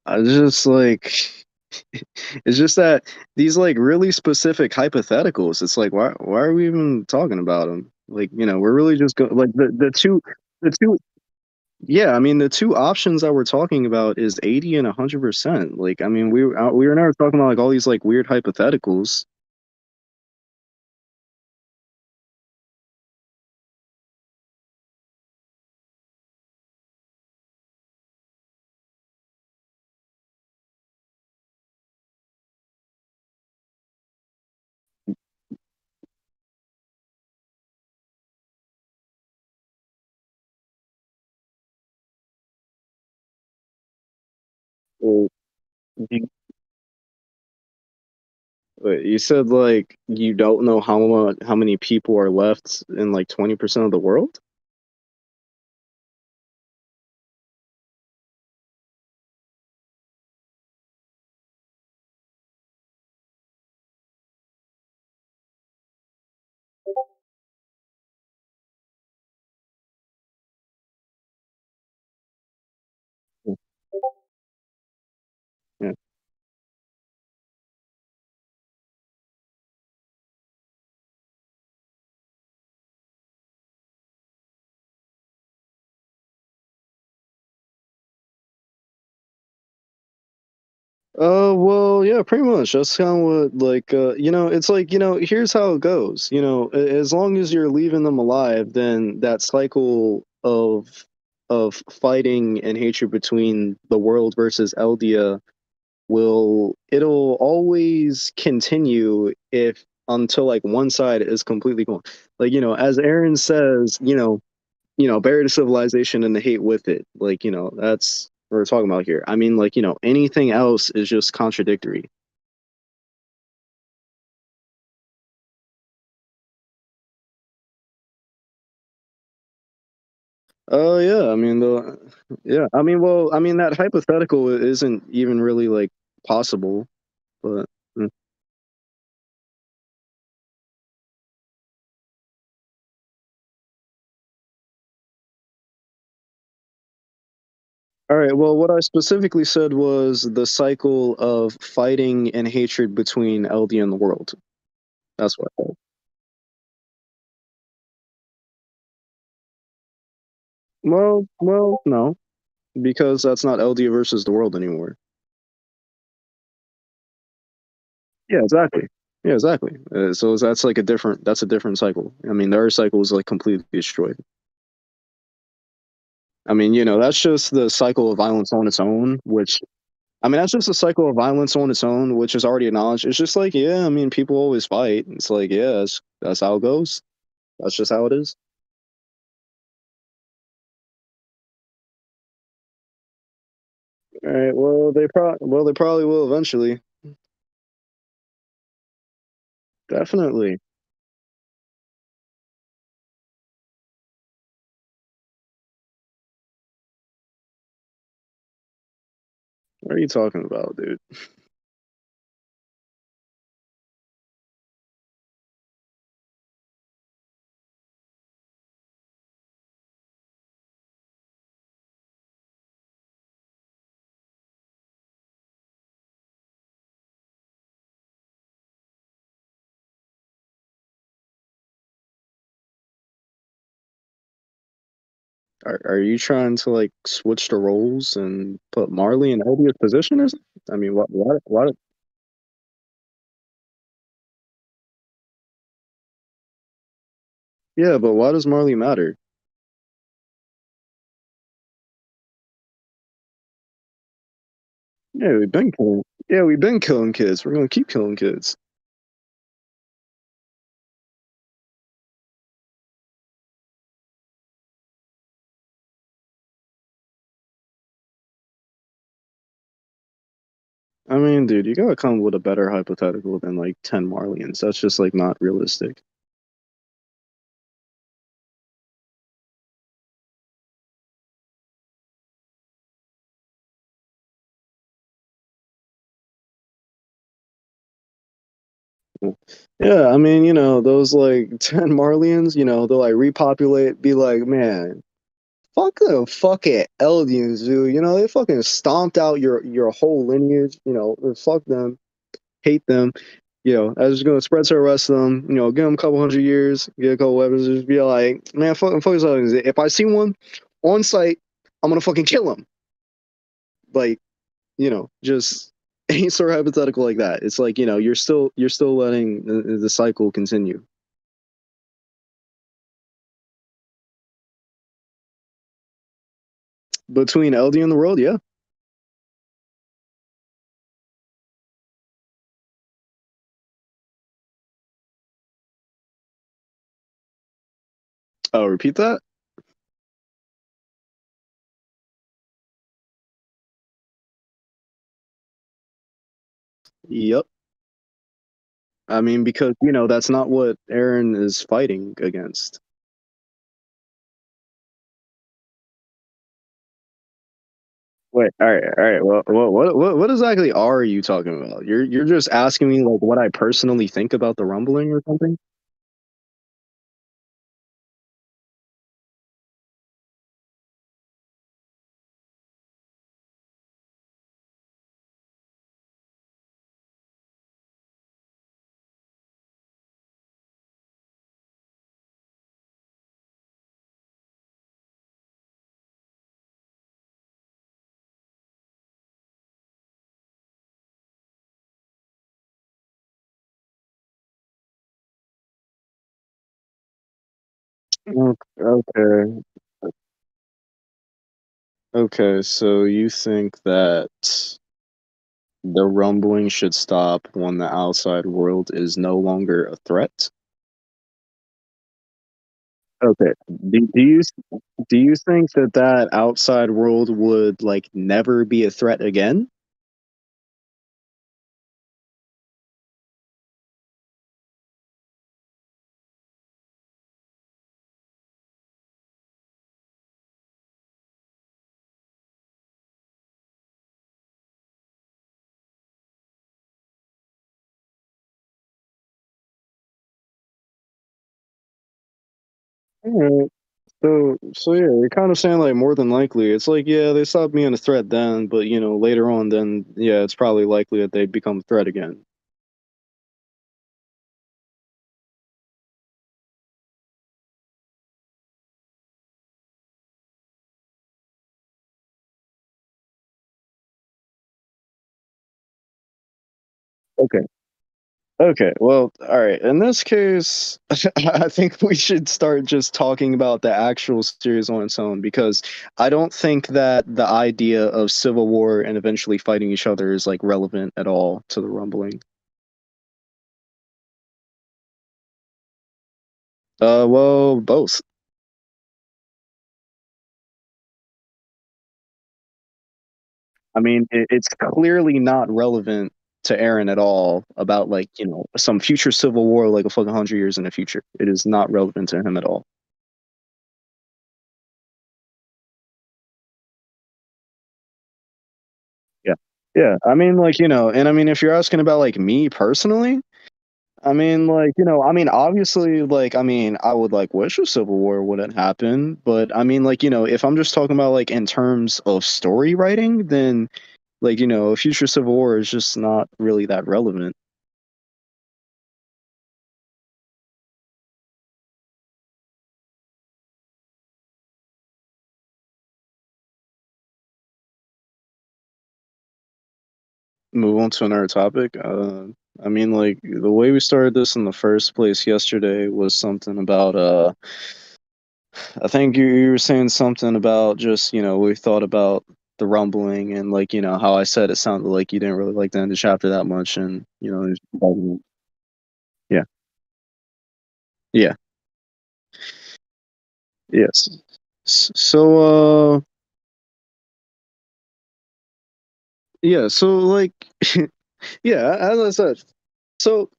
I just like it's just that these like really specific hypotheticals. It's like why are we even talking about them? Like we're really just going like the two. Yeah, I mean the two options that we're talking about is 80 and 100%. Like I mean we were never talking about like all these like weird hypotheticals. Well, you, wait, you said like you don't know how many people are left in like 20% of the world? Yeah. Well, yeah, pretty much. That's kind of what, like, it's like, here's how it goes. As long as you're leaving them alive, then that cycle of fighting and hatred between the world versus Eldia it'll always continue if until like one side is completely gone. Like, as Aaron says, bury the civilization and the hate with it. Like, that's what we're talking about here. I mean, like, anything else is just contradictory. Oh yeah, I mean yeah, I mean, well, I mean that hypothetical isn't even really like possible, but mm. All right. Well, what I specifically said was the cycle of fighting and hatred between LD and the world. That's what I said. Well, no, because that's not LD versus the world anymore. Yeah, exactly. Yeah, exactly. So that's a different cycle. I mean, their cycle is like completely destroyed. I mean, that's just the cycle of violence on its own, which I mean, that's just a cycle of violence on its own, which is already acknowledged. It's just like, yeah, I mean, people always fight. It's like, yeah, that's how it goes. That's just how it is. All right. They probably will eventually. Definitely. What are you talking about, dude? Are you trying to like switch the roles and put Marley in Elvia's position? Is I mean, what? Yeah, but why does Marley matter? Yeah, we've been killing. Yeah, we've been killing kids. We're gonna keep killing kids. I mean, dude, you gotta come with a better hypothetical than like 10 Marlians. That's just like not realistic. Yeah, I mean, those like 10 Marlians, they'll like repopulate, be like, man, fuck them fucking Eldians, dude. They fucking stomped out your whole lineage, fuck them, hate them. I was just gonna spread to the rest of them, give them a couple hundred years, get a couple weapons, just be like, man, fuck these Eldians. If I see one on site, I'm gonna fucking kill him. Like, just any sort of hypothetical like that. It's like, you're still letting the cycle continue. Between LD and the world, yeah. Oh, repeat that. Yep. I mean, because that's not what Aaron is fighting against. Wait, all right. Well, what exactly are you talking about? You're just asking me like what I personally think about the rumbling or something? Okay. Okay, so you think that the rumbling should stop when the outside world is no longer a threat? Okay. Do you think that that outside world would like never be a threat again? Alright. So yeah, you're kind of saying like more than likely. It's like yeah, they stopped being a threat then, but later on, then yeah, it's probably likely that they become a threat again. Okay. Okay. Well, all right. In this case, I think we should start just talking about the actual series on its own because I don't think that the idea of civil war and eventually fighting each other is like relevant at all to the rumbling. Well, both. I mean, it's clearly not relevant to Aaron at all about like some future civil war like a fucking 100 years in the future. It is not relevant to him at all. Yeah, yeah. I mean, like and I mean, if you're asking about like me personally, I mean, like I mean, obviously, like I mean, I would like wish a civil war wouldn't happen, but I mean, like if I'm just talking about like in terms of story writing, then like a future civil war is just not really that relevant. Move on to another topic. I mean, like the way we started this in the first place yesterday was something about. I think you were saying something about just we thought about the rumbling and like how I said it sounded like you didn't really like the end of the chapter that much, and yeah, yeah, yes. So yeah, so like yeah, as I said, so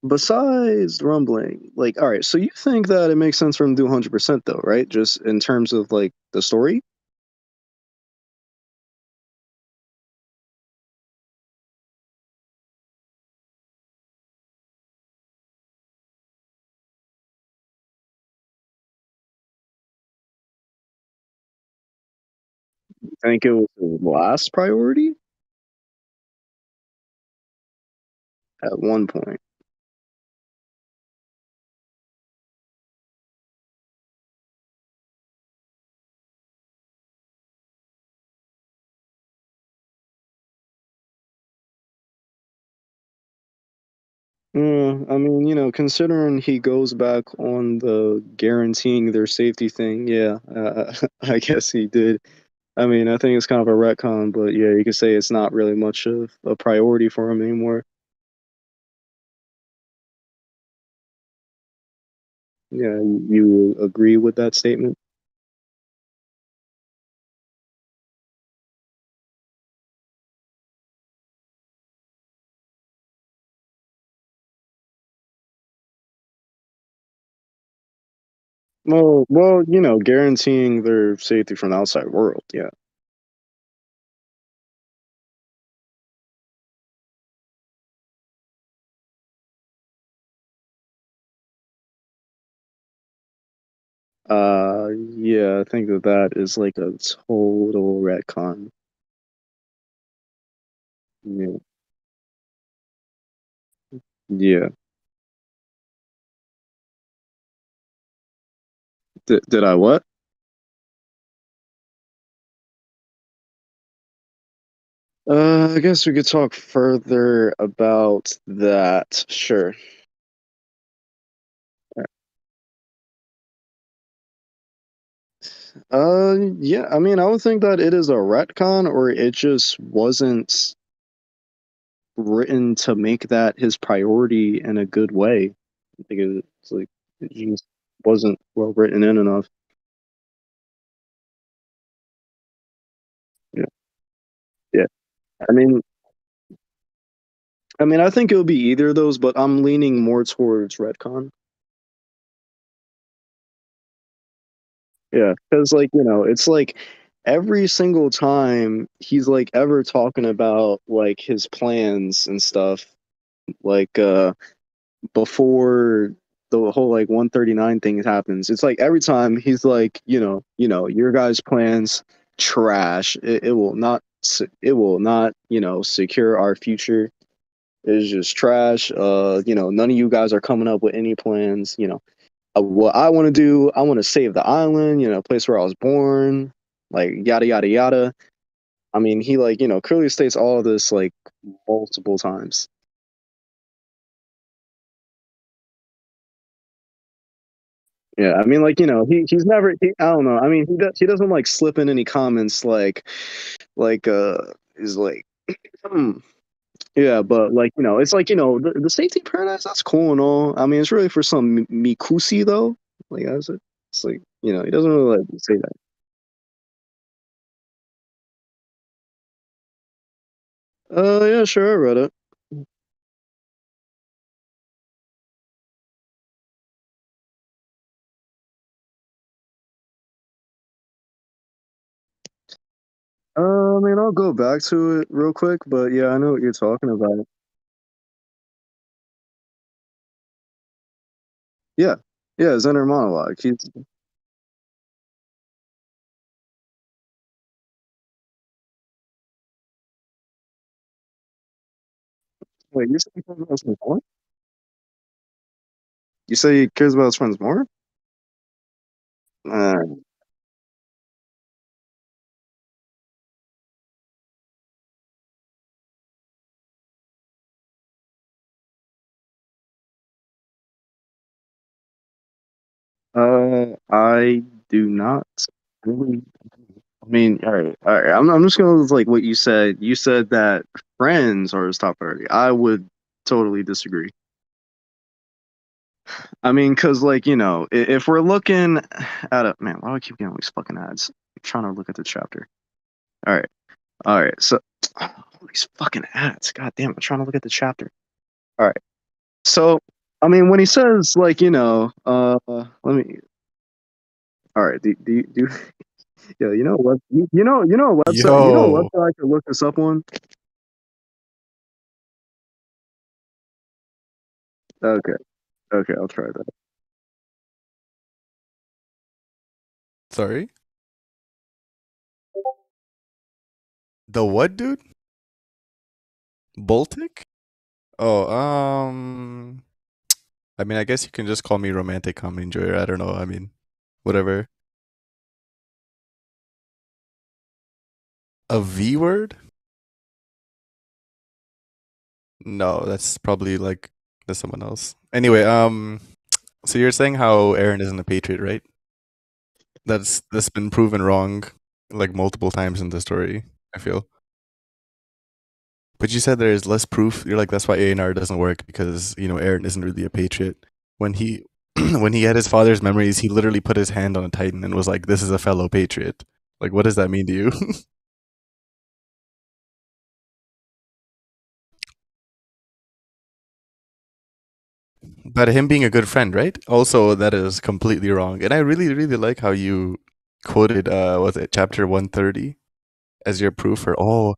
besides rumbling, like, all right, so you think that it makes sense for him to do 100% though, right? Just in terms of like the story? You think it was the last priority at one point? I mean, considering he goes back on the guaranteeing their safety thing, yeah, I guess he did. I mean, I think it's kind of a retcon, but yeah, you could say it's not really much of a priority for him anymore. Yeah, you agree with that statement? guaranteeing their safety from the outside world. Yeah. Yeah, I think that that is like a total retcon. Yeah. Yeah. Did I what? I guess we could talk further about that. Sure. Yeah, I mean, I would think that it is a retcon, or it just wasn't written to make that his priority in a good way. I think it's like it just wasn't well written in enough. Yeah, yeah. I mean, I think it would be either of those, but I'm leaning more towards retcon. Yeah, because like it's like every single time he's like ever talking about like his plans and stuff, like before the whole like 139 thing happens, it's like every time he's like, your guys' plans trash. It will not. It will not. Secure our future. It's just trash. None of you guys are coming up with any plans. What I want to do, I want to save the island, place where I was born, like yada yada yada. I mean, he like, clearly states all of this like multiple times. Yeah, I mean, like, he's never, I don't know. I mean, he doesn't like slip in any comments like, is like, hmm. Yeah, but like, it's like, the safety paradise, that's cool and all. I mean, it's really for some Mikusi though. Like, that's it. It's like, he doesn't really like say that. Yeah, sure, I read it. I mean, I'll go back to it real quick, but yeah, I know what you're talking about. Yeah, yeah, his inner monologue. Wait, you say he cares about his friends more? You say he cares about his friends more? Uh, I do not really. I mean, all right. I'm just gonna like what you said. You said that friends are his top priority. I would totally disagree. I mean, cause like if we're looking at a man, why do I keep getting all these fucking ads? I'm trying to look at the chapter. All right, all right. So all these fucking ads. God damn, I'm trying to look at the chapter. All right. So I mean, when he says like let me. All right. Do yeah, what a Yo, website I could look this up on. Okay, okay, I'll try that. sorry. The what, dude? Baltic? Oh, I mean, I guess you can just call me romantic comedy enjoyer. I don't know. I mean, whatever. A V word? No, that's probably like that's someone else. Anyway, so you're saying how Aaron isn't a patriot, right? That's been proven wrong like multiple times in the story, I feel. But you said there is less proof. You're like that's why A&R doesn't work because, Aaron isn't really a patriot. When he when he had his father's memories, he literally put his hand on a titan and was like, "This is a fellow patriot." Like, what does that mean to you? But him being a good friend, right? Also, that is completely wrong. And I really, really like how you quoted, was it chapter 130 as your proof for, oh,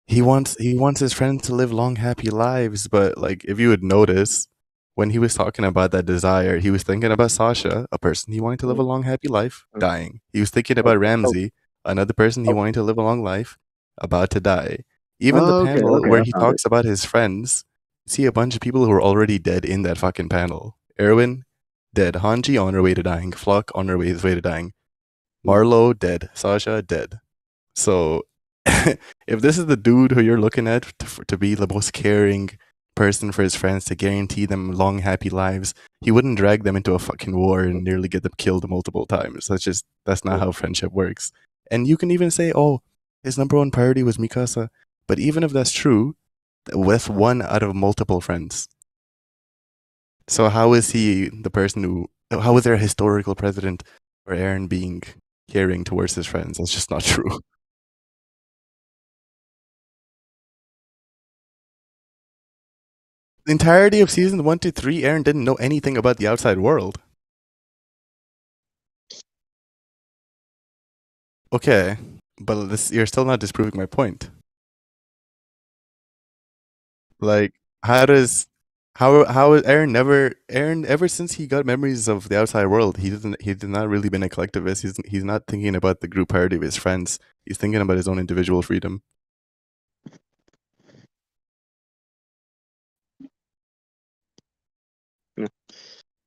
he wants his friends to live long, happy lives. But like, if you would notice, when he was talking about that desire, he was thinking about Sasha, a person he wanted to live a long, happy life, dying. He was thinking about Oh, Ramsey, another person he oh, wanted to live a long life, about to die. Even the okay, panel okay, where I he found it. talks about his friends, see a bunch of people who are already dead in that fucking panel. Erwin, dead. Hanji on her way to dying. Flock on her way to dying. Marlo, dead. Sasha, dead. So, if this is the dude who you're looking at to be the most caring person for his friends, to guarantee them long, happy lives, he wouldn't drag them into a fucking war and nearly get them killed multiple times. That's not how friendship works. And you can even say, oh, his number one priority was Mikasa. But even if that's true, with one out of multiple friends. So how is he the person who? How is there a historical precedent for Aaron being caring towards his friends? That's just not true. The entirety of season 1 to 3, Aaron didn't know anything about the outside world. Okay, but you're still not disproving my point. Like, how does how is Aaron ever since he got memories of the outside world, he did not really been a collectivist. He's not thinking about the group priority of his friends. He's thinking about his own individual freedom. Yeah.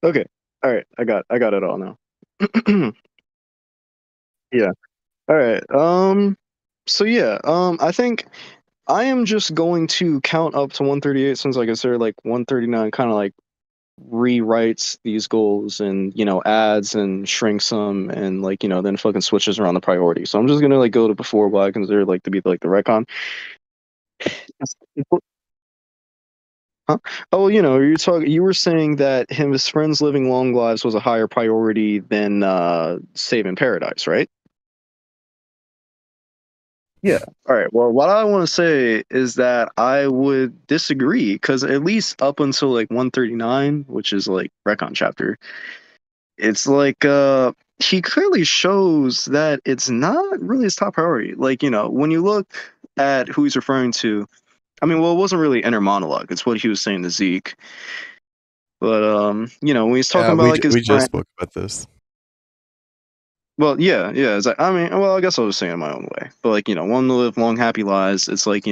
Okay, all right, I got it all now. Yeah. All right. So yeah. I think I am just going to count up to 138 since, like I said, like 139 kind of like rewrites these goals and adds and shrinks them and like then fucking switches around the priority. So I'm just gonna like go to before what I consider like to be like the retcon. Huh? Oh, you were saying that his friends living long lives was a higher priority than saving paradise, right? Yeah. All right. Well, what I want to say is that I would disagree because at least up until like 139, which is like Recon chapter, it's like he clearly shows that it's not really his top priority. Like, when you look at who he's referring to, I mean, well, it wasn't really inner monologue. It's what he was saying to Zeke. But when he's talking Yeah, about like his we just friend, spoke about this. well, yeah, yeah. It's like, I mean, well, I guess I was saying it my own way. But like, want to live long, happy lives. It's like,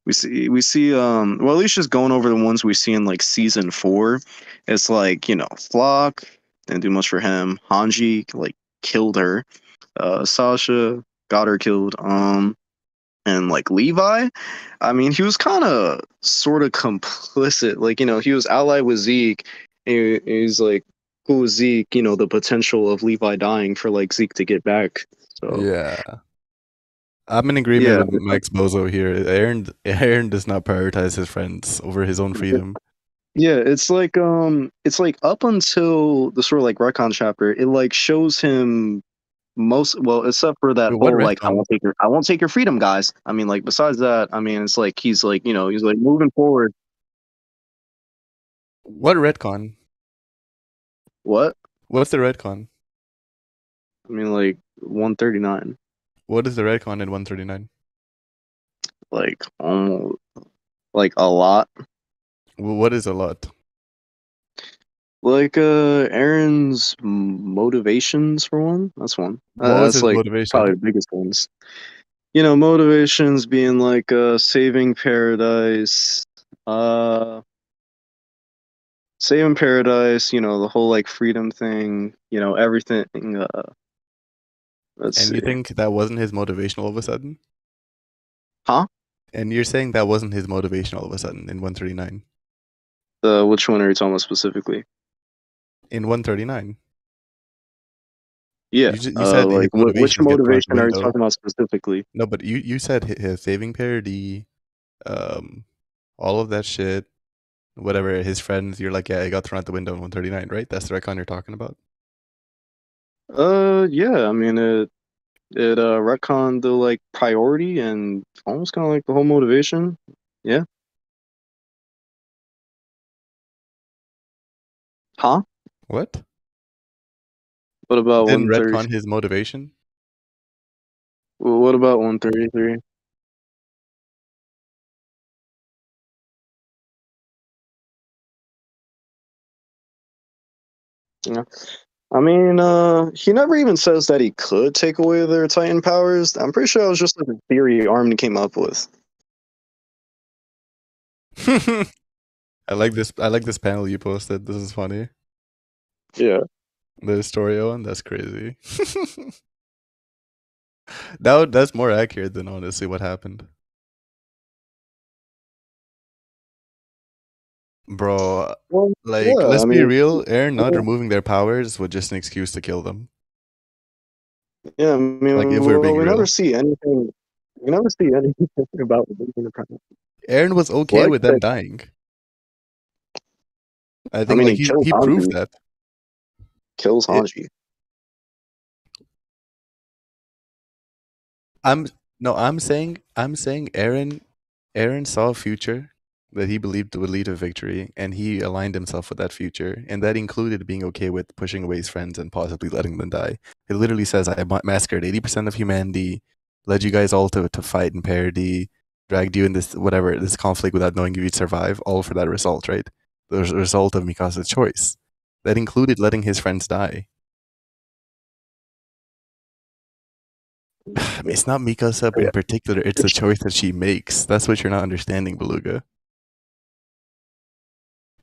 we see well, at least just going over the ones we see in like season 4. It's like, Flock didn't do much for him. Hanji like killed her. Sasha got her killed. And like Levi, I mean, he was kind of sort of complicit. Like, he was allied with Zeke. He's like cool with Zeke, the potential of Levi dying for like Zeke to get back. So Yeah. I'm in agreement yeah. with Mike's bozo here. Aaron does not prioritize his friends over his own freedom. Yeah, it's like up until the sort of like retcon chapter, it like shows him most well, except for that Wait, what whole like retcon? I won't take your freedom, guys. I mean, like besides that, I mean, it's like he's like moving forward. What retcon? What? What's the retcon? I mean, like 139, What is the retcon in 139? like almost like a lot. What is a lot? Like Aaron's motivations for one. That's one. What was That's his like probably motivation? the biggest ones. Motivations being like saving paradise, uh saving paradise, the whole like freedom thing, everything. Let's And see. you think that wasn't his motivation all of a sudden? Huh? And you're saying that wasn't his motivation all of a sudden in 139? Which one are you talking about specifically? In 139, Yeah. you said his Like which motivation is get thrown out the motivation are you window. talking about specifically? No, but you said his saving parody, um, all of that shit, whatever his friends. You're like, yeah, he got thrown out the window in 139, right? That's the retcon you're talking about. Yeah. I mean, it retconned the like priority and almost kind of like the whole motivation. Yeah. Huh? What? What about Didn't 130? retcon his motivation? What about 133? Yeah. I mean, he never even says that he could take away their Titan powers. I'm pretty sure it was just like a theory Armin came up with. I like this. I like this panel you posted. This is funny. Yeah. The story one. That's crazy. That's more accurate than honestly what happened, bro. Well, Like, yeah. let's I be mean, real. Aaron not yeah. removing their powers was just an excuse to kill them. I Like, mean, if we were well, being we never real, see anything. We never see anything about the president. Aaron was okay What? with them dying. I I think mean, like he he kills he proved Hanji. that. Kills It, Hanji. I'm no, I'm saying Aaron saw a future that he believed would lead to victory, and he aligned himself with that future, and that included being okay with pushing away his friends and possibly letting them die. It literally says, "I massacred 80% of humanity, led you guys all to fight in parody, dragged you in this conflict without knowing if you'd survive, all for that result, right? The result of Mikasa's choice. That included letting his friends die." I mean, it's not Mikasa Yeah. in particular, it's the choice that she makes. That's what you're not understanding, Beluga.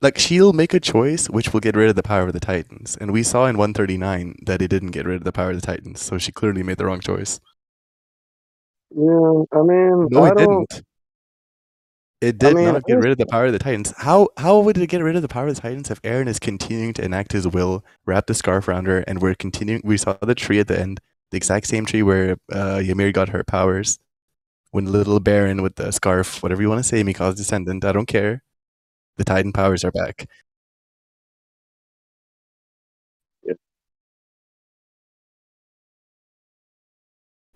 Like, she'll make a choice which will get rid of the power of the Titans. And we saw in 139 that it didn't get rid of the power of the Titans, so she clearly made the wrong choice. Yeah. I mean, No, it didn't. It I did mean, not get rid of the power of the Titans. How would it get rid of the power of the Titans if Eren is continuing to enact his will, wrap the scarf around her, and we're continuing? We saw the tree at the end, the exact same tree where Ymir got her powers. When little Baron with the scarf, whatever you want to say, Mika's descendant, I don't care. The Titan powers are back. yeah.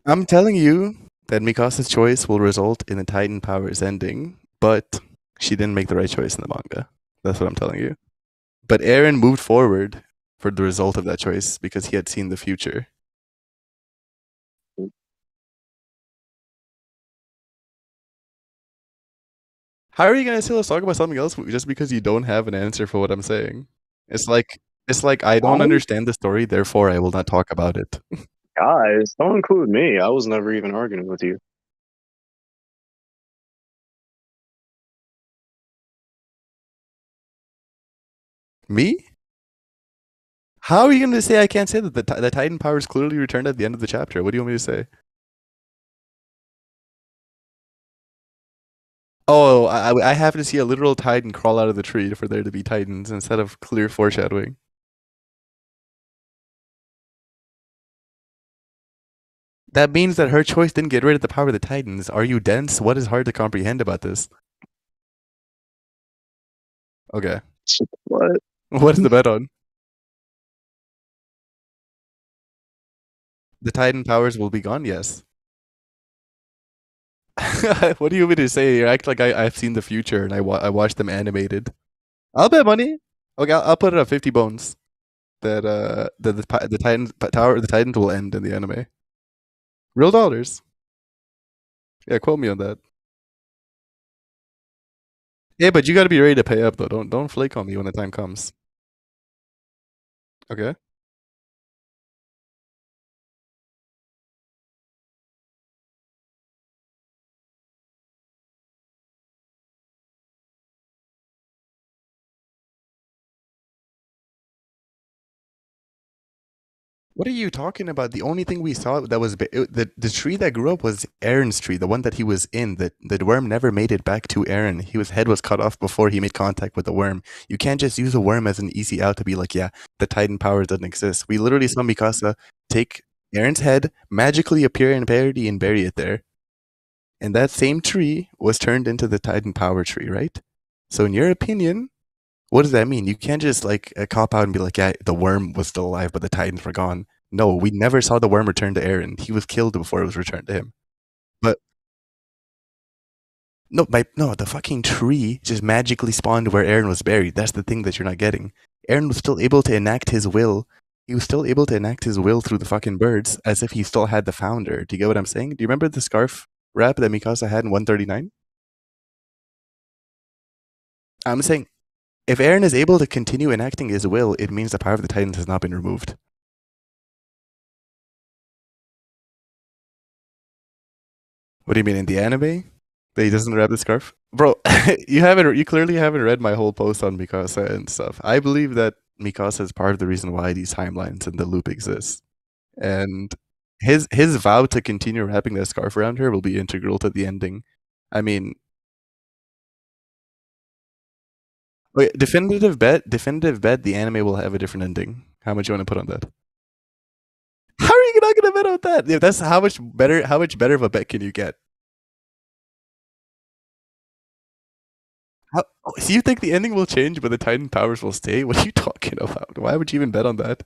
I'm telling you that Mikasa's choice will result in the Titan powers ending, but she didn't make the right choice in the manga. That's what I'm telling you. But Eren moved forward for the result of that choice because he had seen the future. How are you gonna still talk about something else just because you don't have an answer for what I'm saying? It's like I don't Guys, understand the story, therefore I will not talk about it. guys, don't include me. I was never even arguing with you. Me? How are you going to say I can't say that the Titan powers clearly returned at the end of the chapter? What do you want me to say? Oh, I have to see a literal Titan crawl out of the tree for there to be Titans instead of clear foreshadowing. That means that her choice didn't get rid of the power of the Titans. Are you dense? What is hard to comprehend about this? Okay. What? What is the bet on? The Titan powers will be gone? Yes. What do you want me to say? You act like I've seen the future and I watched them animated. I'll bet money. Okay, I'll put it at 50 bones that the Titans will end in the anime. Real dollars. Yeah, quote me on that. Yeah, but you got to be ready to pay up though. Don't flake on me when the time comes. Okay. What are you talking about? The only thing we saw that was the tree that grew up was Aaron's tree, the one that he was in. The worm never made it back to Aaron. His head was cut off before he made contact with the worm. You can't just use a worm as an easy out to be like, yeah, the Titan power doesn't exist. We literally saw Mikasa take Aaron's head, magically appear in parody, and bury it there. And that same tree was turned into the Titan power tree, right? So, in your opinion, what does that mean? You can't just like cop out and be like, yeah, the worm was still alive, but the Titans were gone. No, we never saw the worm return to Aaron. He was killed before it was returned to him. But no, the fucking tree just magically spawned where Aaron was buried. That's the thing that you're not getting. Aaron was still able to enact his will. He was still able to enact his will through the fucking birds as if he still had the founder. Do you get what I'm saying? Do you remember the scarf wrap that Mikasa had in 139? I'm saying if Aaron is able to continue enacting his will, it means the power of the Titans has not been removed. What do you mean in the anime? That he doesn't wrap the scarf? Bro, you clearly haven't read my whole post on Mikasa and stuff. I believe that Mikasa is part of the reason why these timelines and the loop exist. And his vow to continue wrapping that scarf around her will be integral to the ending. I mean, wait, definitive bet, the anime will have a different ending. How much you want to put on that? How are you not gonna bet on that? If that's how much better of a bet can you get? So you think the ending will change, but the Titan powers will stay? What are you talking about? Why would you even bet on that?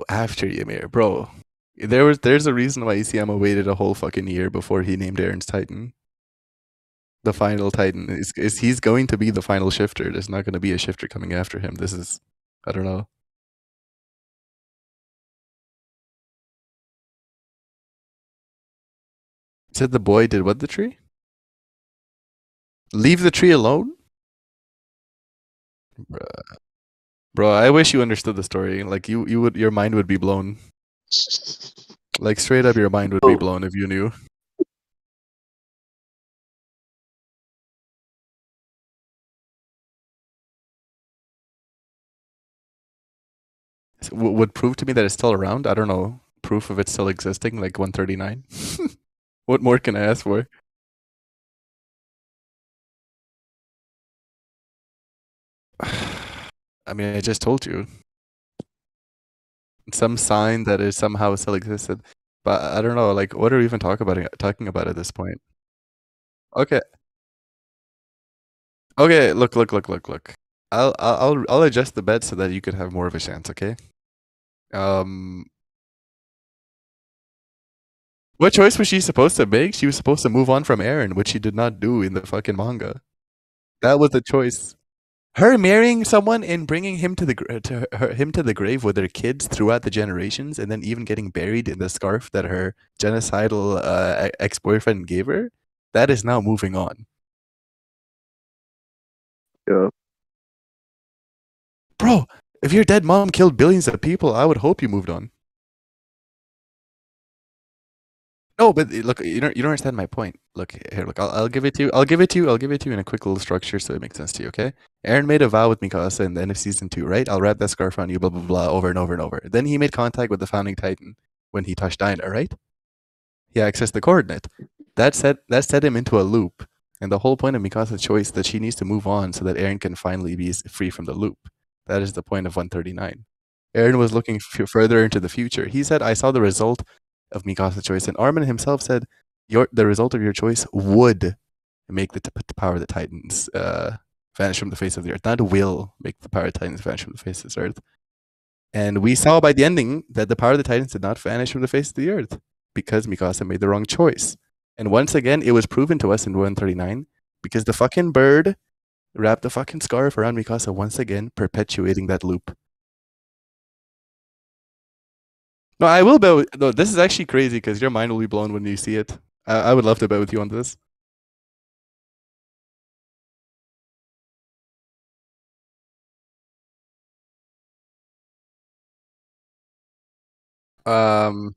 After Ymir, bro. There's a reason why Isayama waited a whole fucking year before he named Aaron's Titan. The final Titan is he's going to be the final shifter. There's not going to be a shifter coming after him. This is I don't know. Said the boy did what the tree? Leave the tree alone? Bro, I wish you understood the story. Like you would your mind would be blown. Like straight up your mind would be Oh, blown if you knew. Would prove to me that it's still around. I don't know. Proof of it still existing, like 139. What more can I ask for? I mean, I just told you. Some sign that it somehow still existed. But I don't know, like what are we even talking about at this point? Okay. Okay, look. I'll adjust the bet so that you could have more of a chance, okay? Um what choice was she supposed to make? She was supposed to move on from Aaron, which she did not do in the fucking manga. That was the choice. Her marrying someone and bringing him to him to the grave with their kids throughout the generations, and then even getting buried in the scarf that her genocidal ex boyfriend gave her. That is now moving on, yeah. bro. If your dead mom killed billions of people, I would hope you moved on. No, but look, you don't understand my point. Look here, look, I'll give it to you. I'll give it to you in a quick little structure so it makes sense to you. Okay? Aaron made a vow with Mikasa in the end of season 2, right? I'll wrap that scarf around you, blah blah blah, over and over and over. Then he made contact with the founding Titan when he touched Dinah, right? He accessed the coordinate. That set him into a loop. And the whole point of Mikasa's choice that she needs to move on so that Aaron can finally be free from the loop. That is the point of 139. Aaron was looking further into the future. He said, "I saw the result of Mikasa's choice," and Armin himself said, the result of your choice would make the power of the Titans vanish from the face of the earth. Not will make the power of the Titans vanish from the face of the earth." And we saw by the ending that the power of the Titans did not vanish from the face of the earth because Mikasa made the wrong choice. And once again, it was proven to us in 139 because the fucking bird wrapped the fucking scarf around Mikasa once again, perpetuating that loop. No, I will bet. No, this is actually crazy because your mind will be blown when you see it. I would love to bet with you on this. Um,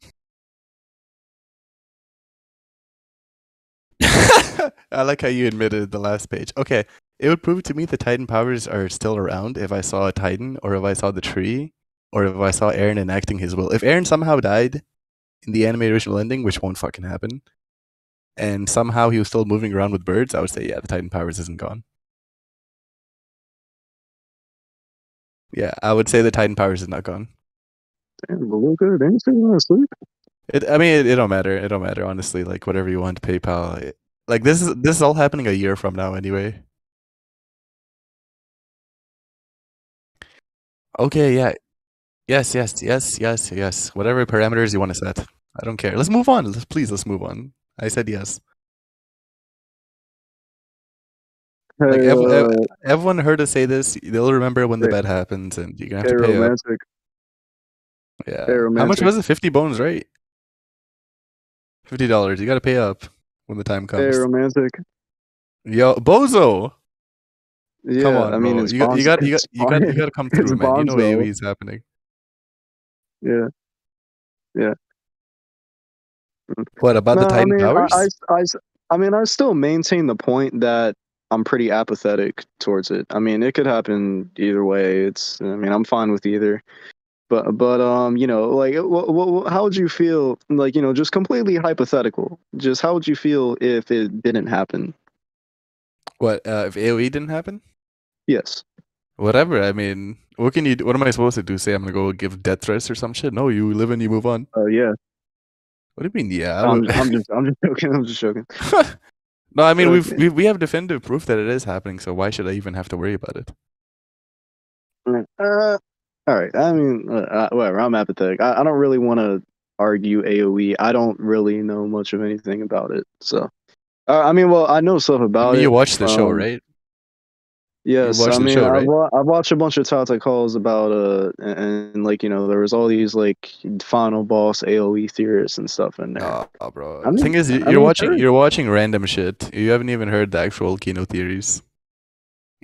I like how you admitted the last page. Okay, it would prove to me the Titan powers are still around if I saw a Titan, or if I saw the tree, or if I saw Aaron enacting his will. If Aaron somehow died in the anime original ending, which won't fucking happen, and somehow he was still moving around with birds, I would say, yeah, the Titan powers isn't gone. Yeah, I would say the Titan powers is not gone. Damn, Beluga, didn't you want to sleep? I mean, it don't matter. It don't matter, honestly. Like whatever you want, PayPal. Like this is all happening a year from now, anyway. Okay, yeah, yes. Whatever parameters you want to set, I don't care. Let's move on. Let's move on. I said yes. Like Hey, everyone heard us say this. They'll remember when the hey, bet happens, and you're gonna have hey, to pay up. romantic. Hey, Yeah. How much romantic. was it? 50 bones, right? $50. You gotta pay up when the time Hey, comes. romantic. Yo, Bozo, come Yeah, on, I mean bro. it's You Bonzo. got you got you got you got to come It's through, man. You know Bonzo. AOE is happening. Yeah, yeah. What about the No, I Titan mean, Towers? I mean, I still maintain the point that I'm pretty apathetic towards it. I mean, it could happen either way. I mean, I'm fine with either. But you know, like, how would you feel, like, you know, just completely hypothetical? Just how would you feel if it didn't happen? What if AOE didn't happen? Yes. Whatever. I mean, what can you? What am I supposed to do? Say I'm gonna go give death threats or some shit? No, you live and you move on. Yeah. What do you mean? Yeah. I'm just joking. I'm just joking. No, I mean Okay. we have definitive proof that it is happening. So why should I even have to worry about it? All right. I mean, whatever. I'm apathetic. I don't really want to argue AOE. I don't really know much of anything about it. So, I mean, well, I know stuff I about mean, you it watched the show, from. right? You Yes, I watched the mean, show, right? I've watched a bunch of Telltale calls about and like, you know, there was all these like final boss AOE theorists and stuff in there. No, bro. I The mean, thing is, I mean, sure. you're watching random shit. You haven't even heard the actual Kino theories.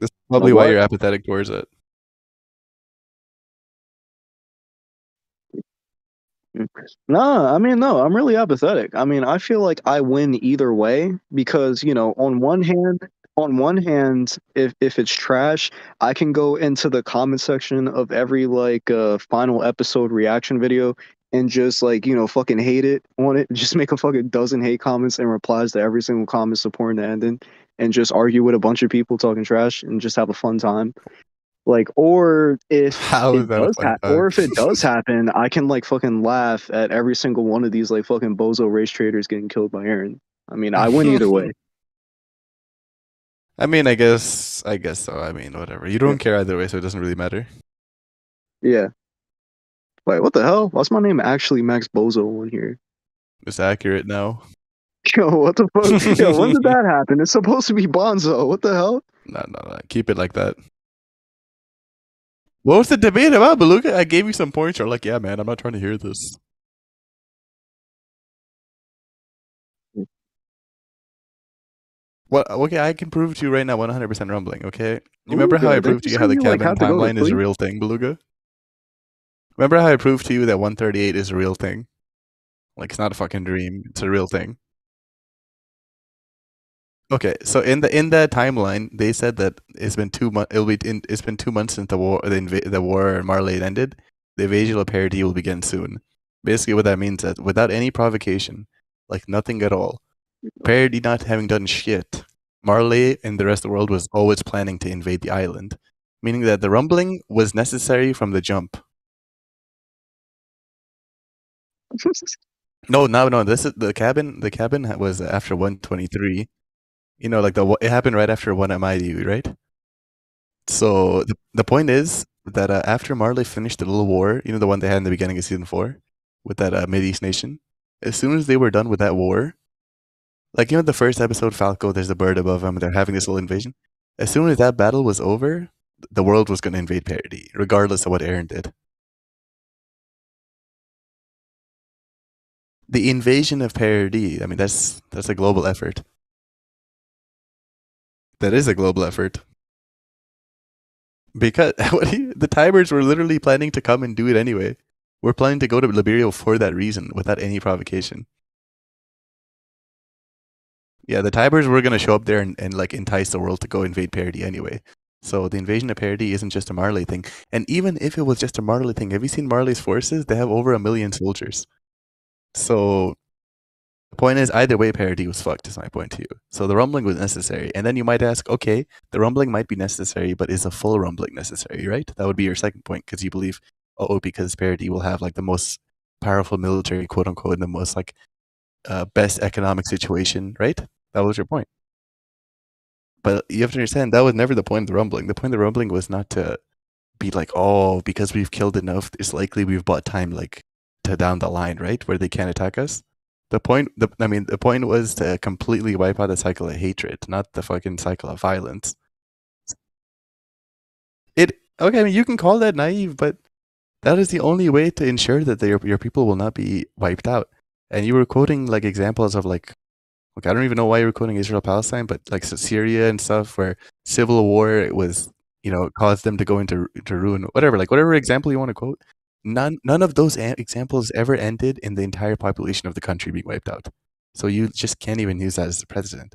That's Like probably why what? you're apathetic towards it. No, I mean, no, I'm really apathetic. I mean, I feel like I win either way because, you know, on one hand, if it's trash, I can go into the comment section of every like final episode reaction video and just like, you know, fucking hate it on it. Just make a fucking dozen hate comments and replies to every single comment supporting the ending and just argue with a bunch of people talking trash and just have a fun time. Like, How is that a fun time? or if it does happen, I can like fucking laugh at every single one of these like fucking bozo race traders getting killed by Aaron. I mean, I win either way. I mean, I guess so. I mean, whatever. You Yeah, don't care either way, so it doesn't really matter. yeah. Wait, what the hell? Why's my name actually Max Bozo on here? It's accurate now. Yo, what the fuck? Yo, when did No, that happen? It's supposed to be Bonzo. What the hell? no, no. Keep it like that. What was the debate about, Beluga? I gave you some points. You're like, yeah, man, I'm not trying to hear this. What? Okay, I can prove to you right now 100% rumbling, okay? You remember how I Beluga, did proved you to you say how the you like cabin had to go to timeline is a sleep? real thing, Beluga? Remember how I proved to you that 138 is a real thing? Like, it's not a fucking dream. It's a real thing. Okay, so in that timeline, they said that it's been 2 months. It's been 2 months since the war in Marley ended. The invasion of parity will begin soon. Basically, what that means is that without any provocation, like nothing at all, parity not having done shit, Marley and the rest of the world was always planning to invade the island, meaning that the rumbling was necessary from the jump. No, no, no. This is the cabin. The cabin was after 123. You know, like it happened right after one MID, right? So the point is that after Marley finished the little war, you know, the one they had in the beginning of season 4 with that Mideast nation, as soon as they were done with that war, like, you know, the first episode, Falco, there's a bird above them, they're having this little invasion. As soon as that battle was over, the world was going to invade parity, regardless of what Eren did. The invasion of parity, I mean, that's a global effort. That is a global effort. Because the Timers were literally planning to come and do it anyway. We're planning to go to Liberia for that reason, without any provocation. Yeah, the Timers were gonna show up there and like entice the world to go invade parity anyway. So the invasion of parity isn't just a Marley thing. And even if it was just a Marley thing, have you seen Marley's forces? They have over 1 million soldiers. So the point is, either way, parity was fucked, is my point to you. So the rumbling was necessary. And then you might ask, okay, the rumbling might be necessary, but is a full rumbling necessary, right? That would be your second point, because you believe, oh, because parity will have like the most powerful military, quote unquote, and the most like best economic situation, right? That was your point. But you have to understand, that was never the point of the rumbling. The point of the rumbling was not to be like, oh, because we've killed enough, it's likely we've bought time like to down the line, right? Where they can't attack us. The point was to completely wipe out the cycle of hatred, not the fucking cycle of violence. It okay. I mean, you can call that naive, but that is the only way to ensure that your people will not be wiped out. And you were quoting like examples of like I don't even know why you were quoting Israel Palestine, but like Syria and stuff where civil war was caused them to go into ruin. Whatever, like whatever example you want to quote. None of those examples ever ended in the entire population of the country being wiped out. So you just can't even use that as the precedent.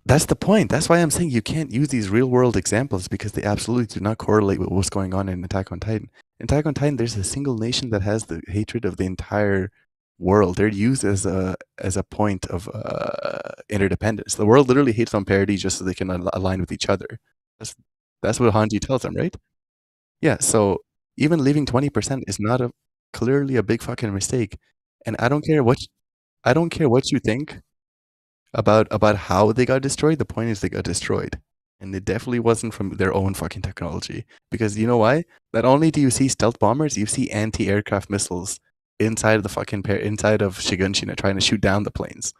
That's the point. That's why I'm saying you can't use these real world examples because they absolutely do not correlate with what's going on in Attack on Titan. In Attack on Titan, there's a single nation that has the hatred of the entire world. They're used as a point of interdependence. The world literally hates on parity just so they can align with each other. That's that's what Hanji tells them, right? Yeah. So even leaving 20% is not a clearly a big fucking mistake. And I don't care what you think about how they got destroyed. The point is they got destroyed, and it definitely wasn't from their own fucking technology. Because you know why? Not only do you see stealth bombers, you see anti-aircraft missiles inside of the fucking inside of Shigunshina trying to shoot down the planes.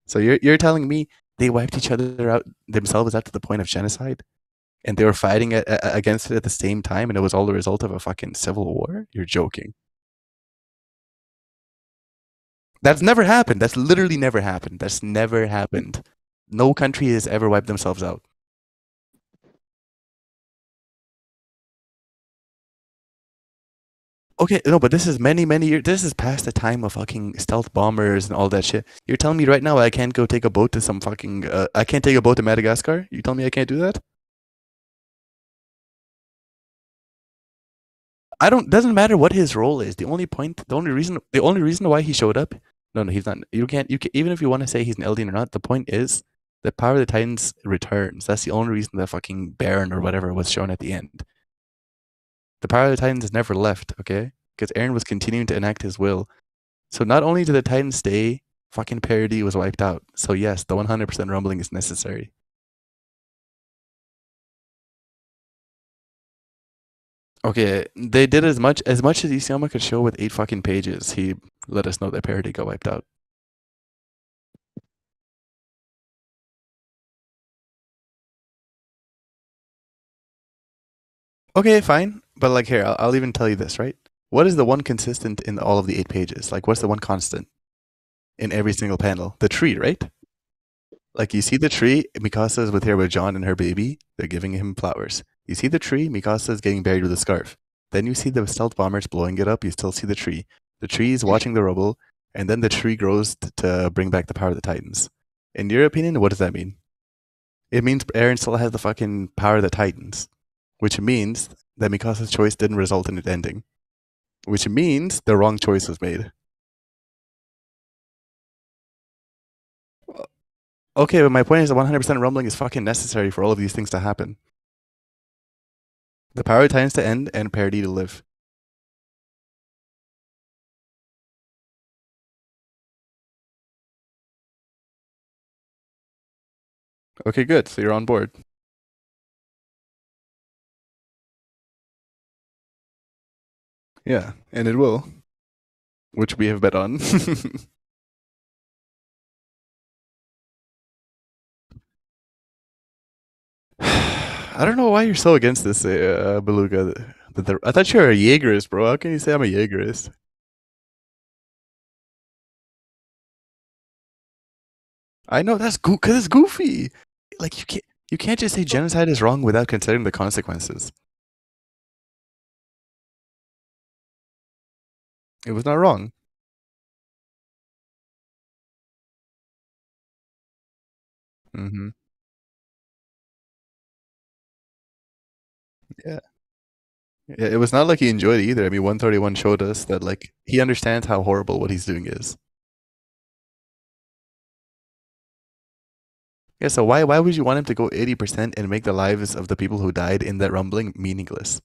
So you're telling me they wiped each other out themselves out to the point of genocide, and they were fighting against it at the same time, and it was all the result of a fucking civil war? You're joking. That's never happened. That's literally never happened. That's never happened. No country has ever wiped themselves out. Okay, no, but this is many, many years. This is past the time of fucking stealth bombers and all that shit. You're telling me right now I can't go take a boat to some fucking. I can't take a boat to Madagascar? You tell me I can't do that? I don't. Doesn't matter what his role is. The only reason why he showed up. No, no, he's not. You can't. You can, even if you want to say he's an Eldian or not. The point is that Power of the Titans returns. That's the only reason that fucking Baron or whatever was shown at the end. The Power of the Titans never left. Okay, because Aaron was continuing to enact his will. So not only did the Titans stay, fucking parody was wiped out. So yes, the 100% rumbling is necessary. Okay, they did as much as Isayama could show with 8 fucking pages. He let us know that parody got wiped out. Okay, fine. But like here, I'll even tell you this, right? What is the one consistent in all of the 8 pages? Like, what's the one constant in every single panel? The tree, right? Like you see the tree, Mikasa's with here with John and her baby. They're giving him flowers. You see the tree, Mikasa's getting buried with a scarf. Then you see the stealth bombers blowing it up. You still see the tree. The tree is watching the rubble, and then the tree grows to bring back the power of the Titans. In your opinion, what does that mean? It means Eren still has the fucking power of the Titans, which means that Mikasa's choice didn't result in it ending, which means the wrong choice was made. Okay, but my point is that 100% rumbling is fucking necessary for all of these things to happen. The power of Titans to end and parody to live. Okay, good. So you're on board. Yeah, and it will, which we have bet on. I don't know why you're so against this, Beluga. I thought you were a Jaegerist, bro. How can you say I'm a Jaegerist? I know that's because it's goofy. Like you can't just say genocide is wrong without considering the consequences. It was not wrong. Hmm. Yeah. Yeah, it was not like he enjoyed it either. I mean, 131 showed us that like he understands how horrible what he's doing is. Yeah, so why would you want him to go 80% and make the lives of the people who died in that rumbling meaningless?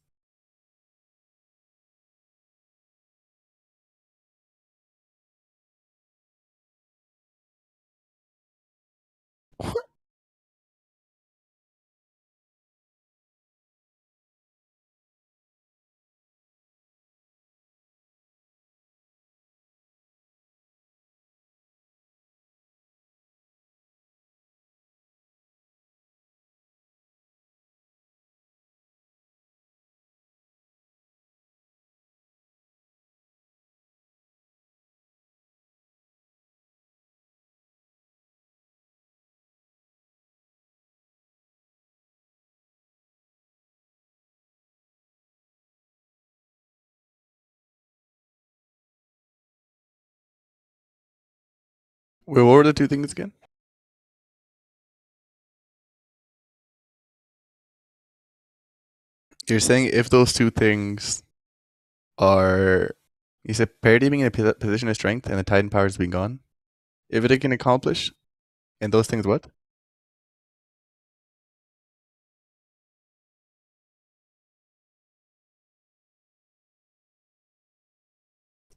Wait, what were the two things again? You're saying if those two things are, you said parity being in a position of strength and the Titan powers being gone. If it can accomplish, and those things what?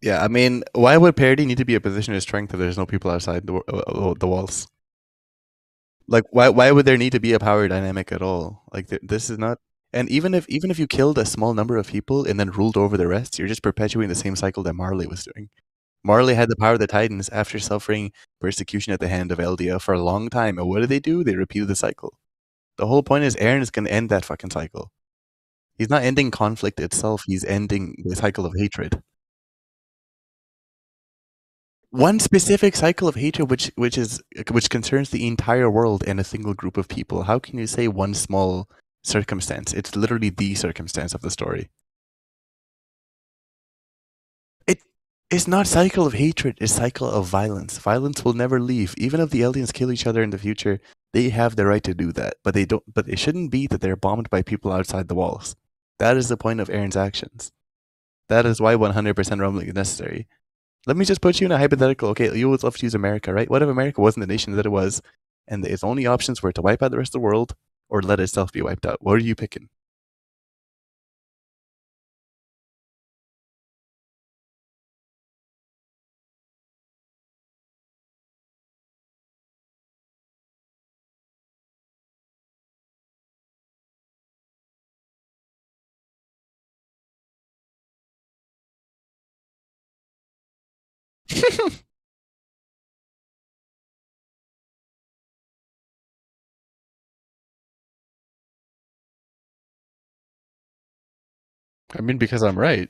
Yeah, I mean, why would parity need to be a position of strength if there's no people outside the walls? Like, why would there need to be a power dynamic at all? Like, this is not. And even if you killed a small number of people and then ruled over the rest, you're just perpetuating the same cycle that Marley was doing. Marley had the power of the Titans after suffering persecution at the hand of Eldia for a long time. And what did? They repeated the cycle. The whole point is Eren is going to end that fucking cycle. He's not ending conflict itself. He's ending the cycle of hatred. One specific cycle of hatred, which concerns the entire world and a single group of people. How can you say one small circumstance? It's literally the circumstance of the story. It it's not cycle of hatred. It's cycle of violence. Violence will never leave. Even if the aliens kill each other in the future, they have the right to do that. But they don't. But it shouldn't be that they're bombed by people outside the walls. That is the point of Eren's actions. That is why 100% rumbling is necessary. Let me just put you in a hypothetical. Okay, you would love to use America, right? What if America wasn't the nation that it was, and its only options were to wipe out the rest of the world or let itself be wiped out? What are you picking? I mean, because I'm right.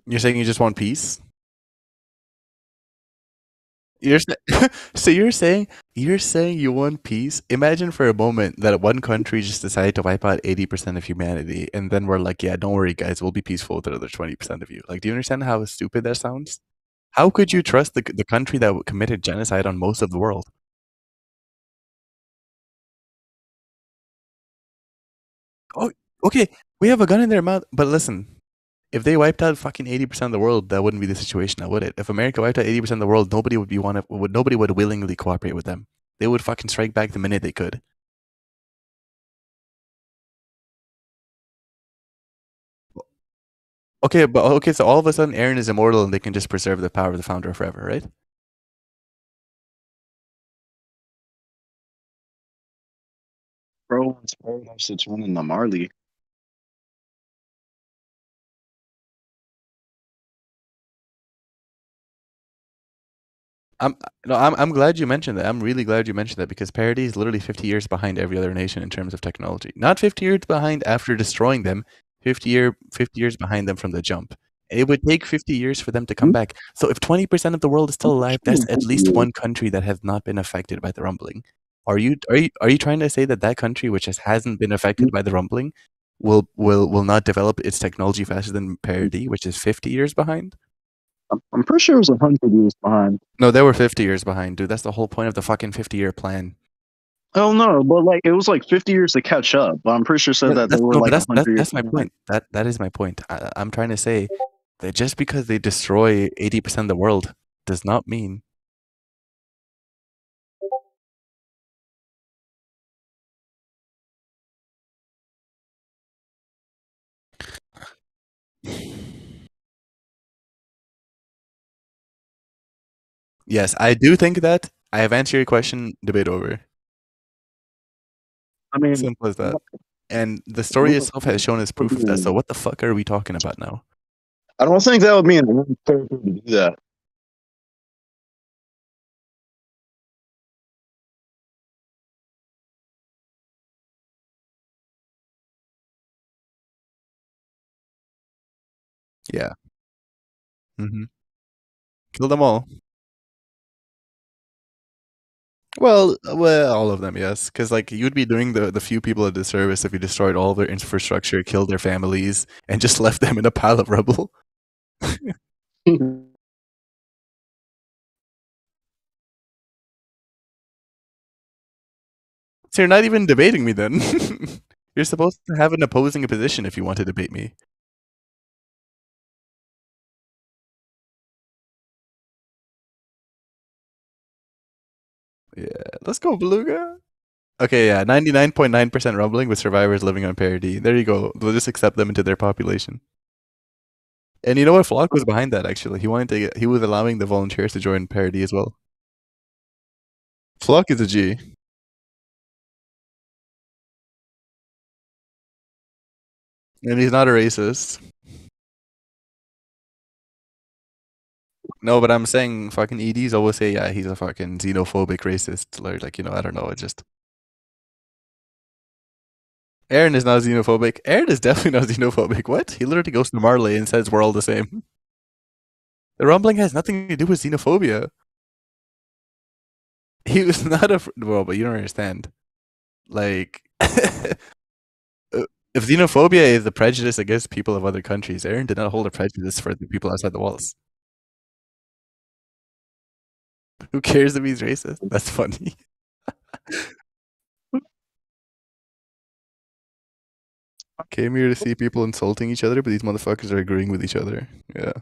You're saying you just want peace? You're so you're saying you want peace? Imagine for a moment that one country just decided to wipe out 80% of humanity, and then we're like, yeah, don't worry, guys, we'll be peaceful with the other 20% of you. Like, do you understand how stupid that sounds? How could you trust the country that committed genocide on most of the world? Oh, okay, we have a gun in their mouth, but listen, if they wiped out fucking 80% of the world, that wouldn't be the situation now, would it? If America wiped out 80% of the world, nobody would willingly cooperate with them. They would fucking strike back the minute they could. Okay, so all of a sudden Eren is immortal and they can just preserve the power of the founder forever, right? Bro, it's paradise to turn into Marley. I'm no, I'm glad you mentioned that. I'm really glad you mentioned that because parity is literally 50 years behind every other nation in terms of technology. Not 50 years behind after destroying them, 50 years behind them from the jump. It would take 50 years for them to come Hmm? back. So if 20% of the world is I'm still pretty alive, sure that's it was at 100 least years. one country that has not been affected by the rumbling. Are you trying to say that that country which hasn't been affected by the rumbling will not develop its technology faster than parity, which is 50 years behind? I'm pretty sure it was 100 years behind. No, they were 50 years behind, dude. That's the whole point of the fucking 50-year plan. Oh no, but like it was like 50 years to catch up. But I'm pretty sure said Yeah, that they that's were no, but like that's 100 years that's my behind. point. That is my point. I'm trying to say that just because they destroy 80% of the world does not mean. Yes, I do think that. I have answered your question. Debate over. I mean, Simple as that. And the story itself has shown us proof of that. So what the fuck are we talking about now? I don't think that would be an unfair thing to do that. Yeah. Kill them all. Well, all of them, yes. Because like you'd be doing the few people a disservice if you destroyed all their infrastructure, killed their families, and just left them in a pile of rubble. So you're not even debating me then. You're supposed to have an opposing position if you want to debate me. Yeah, let's go, Beluga. Okay, yeah, 99.9% rumbling with survivors living on parity. There you go. We'll just accept them into their population. And you know what? Flock was behind that actually. He was allowing the volunteers to join parody as well. Flock is a G. And he's not a racist. No, but I'm saying fucking EDs always say, yeah, he's a fucking xenophobic racist. Like, I don't know. It just. Aaron is not xenophobic. Aaron is definitely not xenophobic. What? He literally goes to Marley and says we're all the same. The rumbling has nothing to do with xenophobia. He was not a. Well, but you don't understand. Like. If xenophobia is the prejudice against people of other countries, Aaron did not hold a prejudice for the people outside the walls. Who cares if he's racist? That's funny. Came here to see people insulting each other, but these motherfuckers are agreeing with each other. Yeah.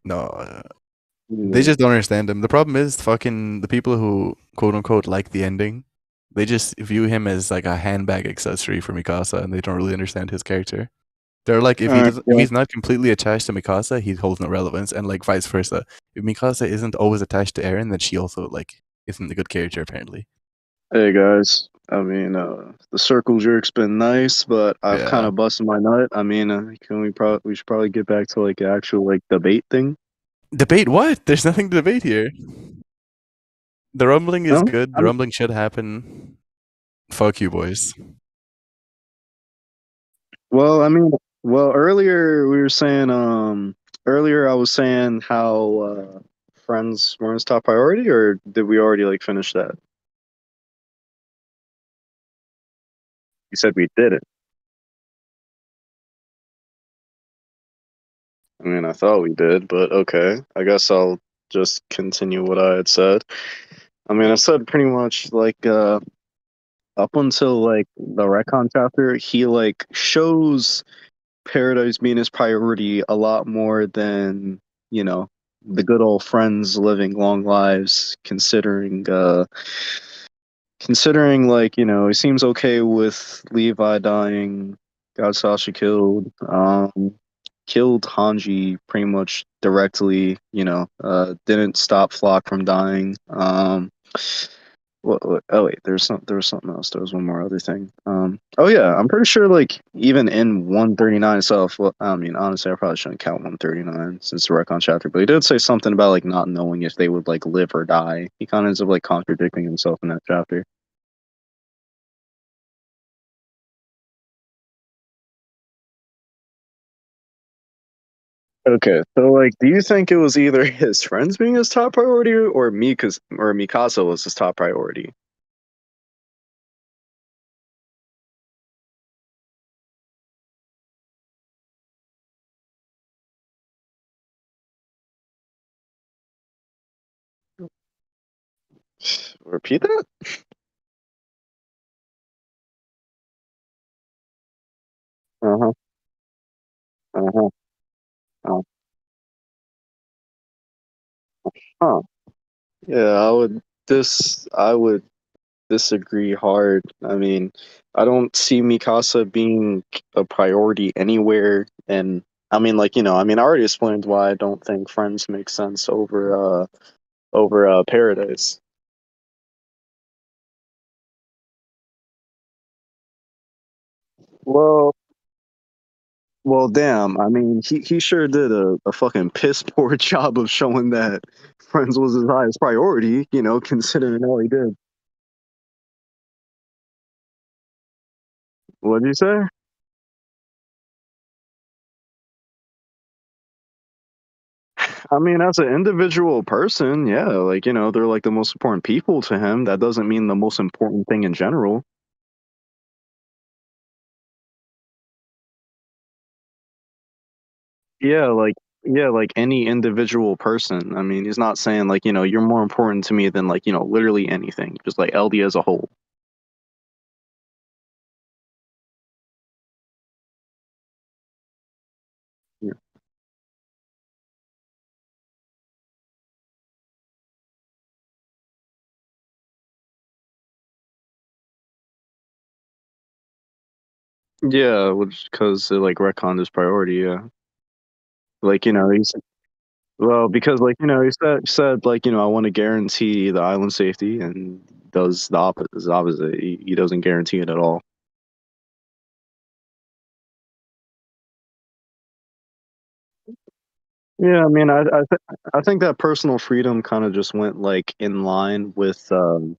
No, they just don't understand him. The problem is fucking the people who quote unquote like the ending. They just view him as like a handbag accessory for Mikasa, and they don't really understand his character. They're like, if Yeah. he's not completely attached to Mikasa, he holds no relevance, and like vice versa. If Mikasa isn't always attached to Eren, then she also like isn't a good character apparently. Hey guys, I mean, the circle jerk's been nice, but I've kind Yeah. of busted my nut. I mean, can we should probably get back to like actual like debate thing. Debate what? There's nothing to debate here. The rumbling is No, good. The rumbling should happen. Fuck you, boys. well, I mean, well, earlier we were saying, earlier I was saying how friends weren't his top priority, or did we already like finish that? You said we did it. I mean, I thought we did, but okay. I guess I'll just continue what I had said. I mean, I said pretty much like up until like the retcon chapter, he like shows Paradise being his priority a lot more than, you know, the good old friends living long lives, considering like, he seems okay with Levi dying, got Sasha killed, killed Hanji pretty much directly, didn't stop Flock from dying. Oh wait, there was something else. There was one more other thing. Oh yeah, I'm pretty sure like even in 139 itself. Well, I mean, honestly, I probably shouldn't count 139 since the recon chapter, but he did say something about like not knowing if they would like live or die. He kind of ends up like contradicting himself in that chapter. Okay, so like, do you think it was either his friends being his top priority or Mikasa was his top priority? Repeat that? Uh huh. Uh huh. Uh huh. Yeah, I would disagree hard. I mean, I don't see Mikasa being a priority anywhere in I mean, like, I mean, I already explained why I don't think Friends makes sense over Paradise. Well, well, damn. I mean, he sure did a fucking piss poor job of showing that Friends was his highest priority. Considering all he did. What did you say? I mean, as an individual person, yeah, like, they're like the most important people to him. That doesn't mean the most important thing in general. Yeah, like any individual person. I mean, he's not saying like, you're more important to me than like, literally anything. Just like LD as a whole. Yeah, yeah, which because like retconned his priority. Yeah, like he's well because like he said like I want to guarantee the island safety and does the opposite. The opposite. He doesn't guarantee it at all. Yeah, I mean, I think that personal freedom kind of just went like in line with the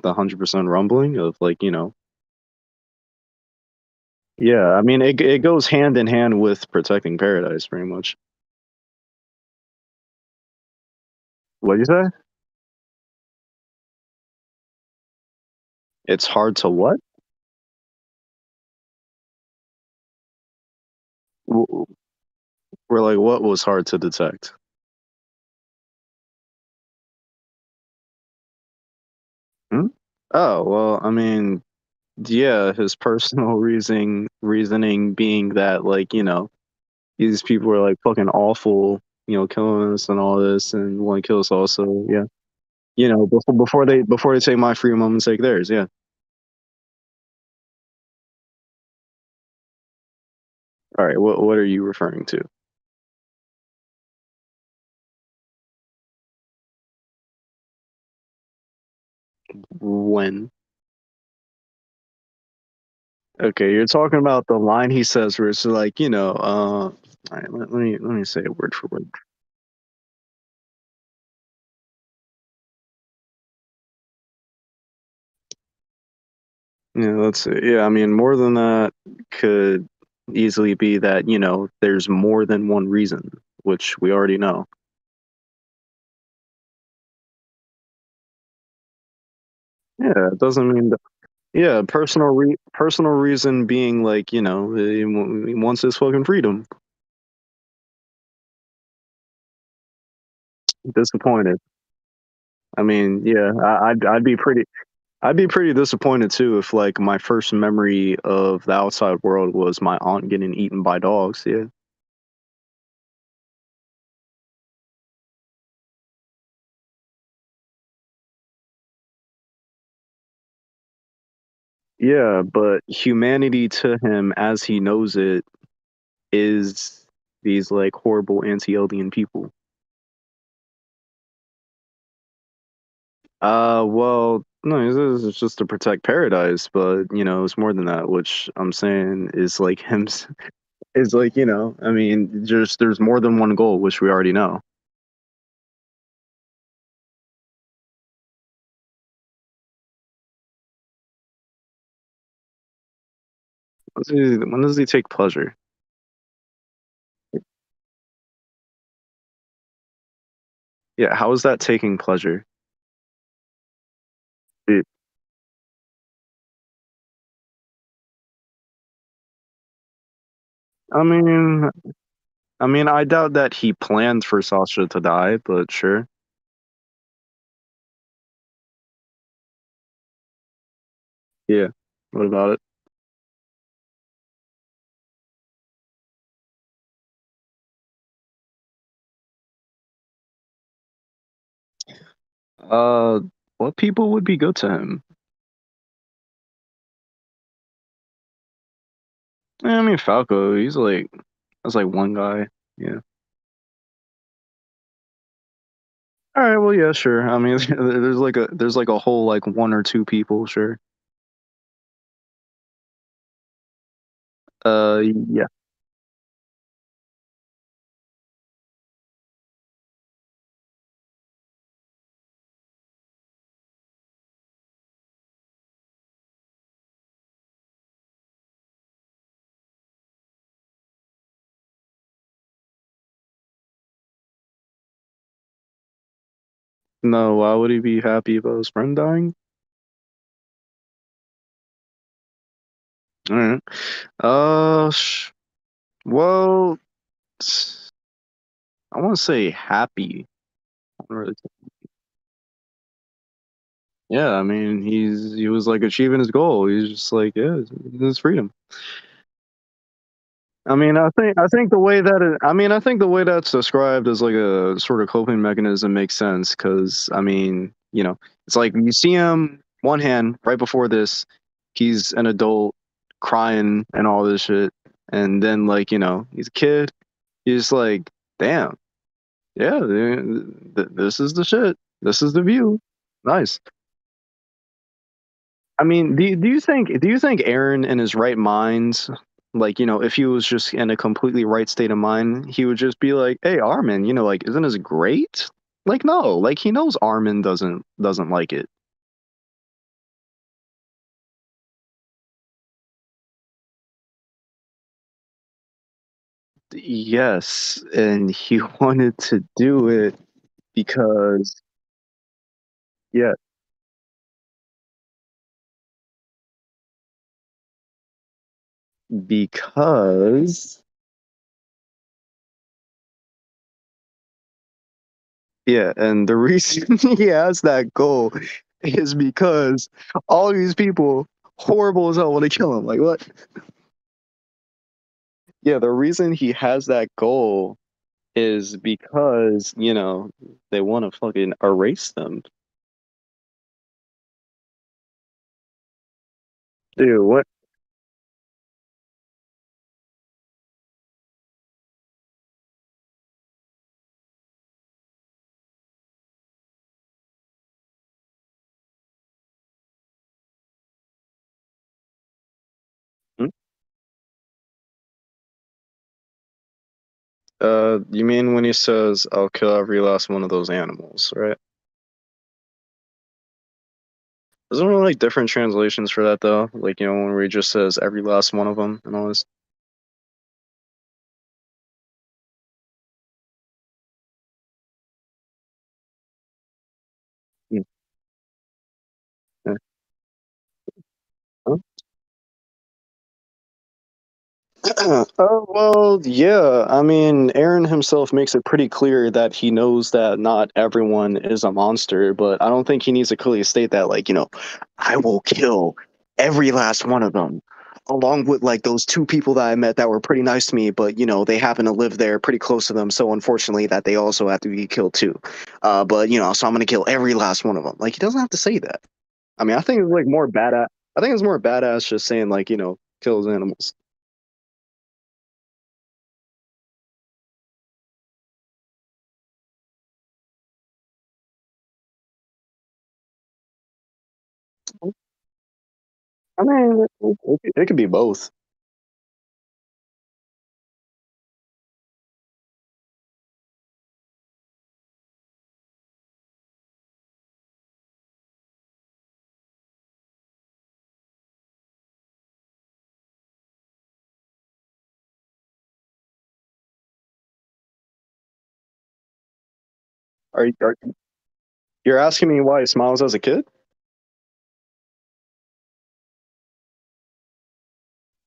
100% rumbling of like yeah, I mean it goes hand in hand with protecting paradise pretty much. What do you say? It's hard to what? W- We're like what was hard to detect? Hmm? Oh well, I mean, yeah, his personal reasoning being that like these people are like fucking awful, killing us and all this and want to kill us all. So yeah. Before they take my freedom, I'm gonna take theirs. Yeah. All right. What are you referring to? When? Okay, you're talking about the line he says where it's like all right, let me say it word for word. Yeah, let's see. Yeah, I mean more than that could easily be that there's more than one reason, which we already know. Yeah, it doesn't mean that. Yeah, personal reason being like he wants his fucking freedom. Disappointed. I mean, yeah, I'd be pretty disappointed too if like my first memory of the outside world was my aunt getting eaten by dogs. Yeah. Yeah, but humanity to him as he knows it is these like horrible anti-Eldian people. Well, no, this is just to protect paradise, but it's more than that, which I'm saying is like him is like, I mean, just there's more than one goal, which we already know. When does he take pleasure? Yeah, how is that taking pleasure? It, I mean, I doubt that he planned for Sasha to die, but sure. Yeah. What about it? Uh, what people would be good to him? I mean, Falco, he's like, That's like one guy. Yeah. All right. Well, yeah, sure. I mean, there's like a whole like one or two people. Sure. Yeah. No. Why would he be happy about his friend dying? All right. Well, I want to say happy. I don't really. Yeah. I mean, he was like achieving his goal. He's just like, yeah, it's his freedom. I think the way that I think the way that's described as like a sort of coping mechanism makes sense because it's like you see him one hand right before this, he's an adult crying and all this shit, and then like he's a kid. He's like, damn, yeah, this is the shit. This is the view. Nice. I mean, do you think Aaron in his right mind, like, if he was just in a completely right state of mind, he would just be like, "Hey, Armin, like, isn't this great?" Like, no, like he knows Armin doesn't like it. Yes, and he wanted to do it because yeah, because yeah, and the reason he has that goal is because all these people horrible as hell want to kill him. Like what? Yeah, the reason he has that goal is because, they want to fucking erase them. Dude, what? Hmm? You mean when he says, "I'll kill every last one of those animals," right? Isn't there like different translations for that though? Like, when he just says every last one of them and all this. Hmm. Yeah. Oh, well, yeah. I mean, Aaron himself makes it pretty clear that he knows that not everyone is a monster, but I don't think he needs to clearly state that, like, I will kill every last one of them, along with, like, those two people that I met that were pretty nice to me, but, they happen to live there pretty close to them, so unfortunately that they also have to be killed too. But, so I'm gonna kill every last one of them. Like, he doesn't have to say that. I mean, I think it's, like, more badass. I think it's more badass just saying, like, kills animals. I mean, it could be both. Are you're asking me why he smiles as a kid?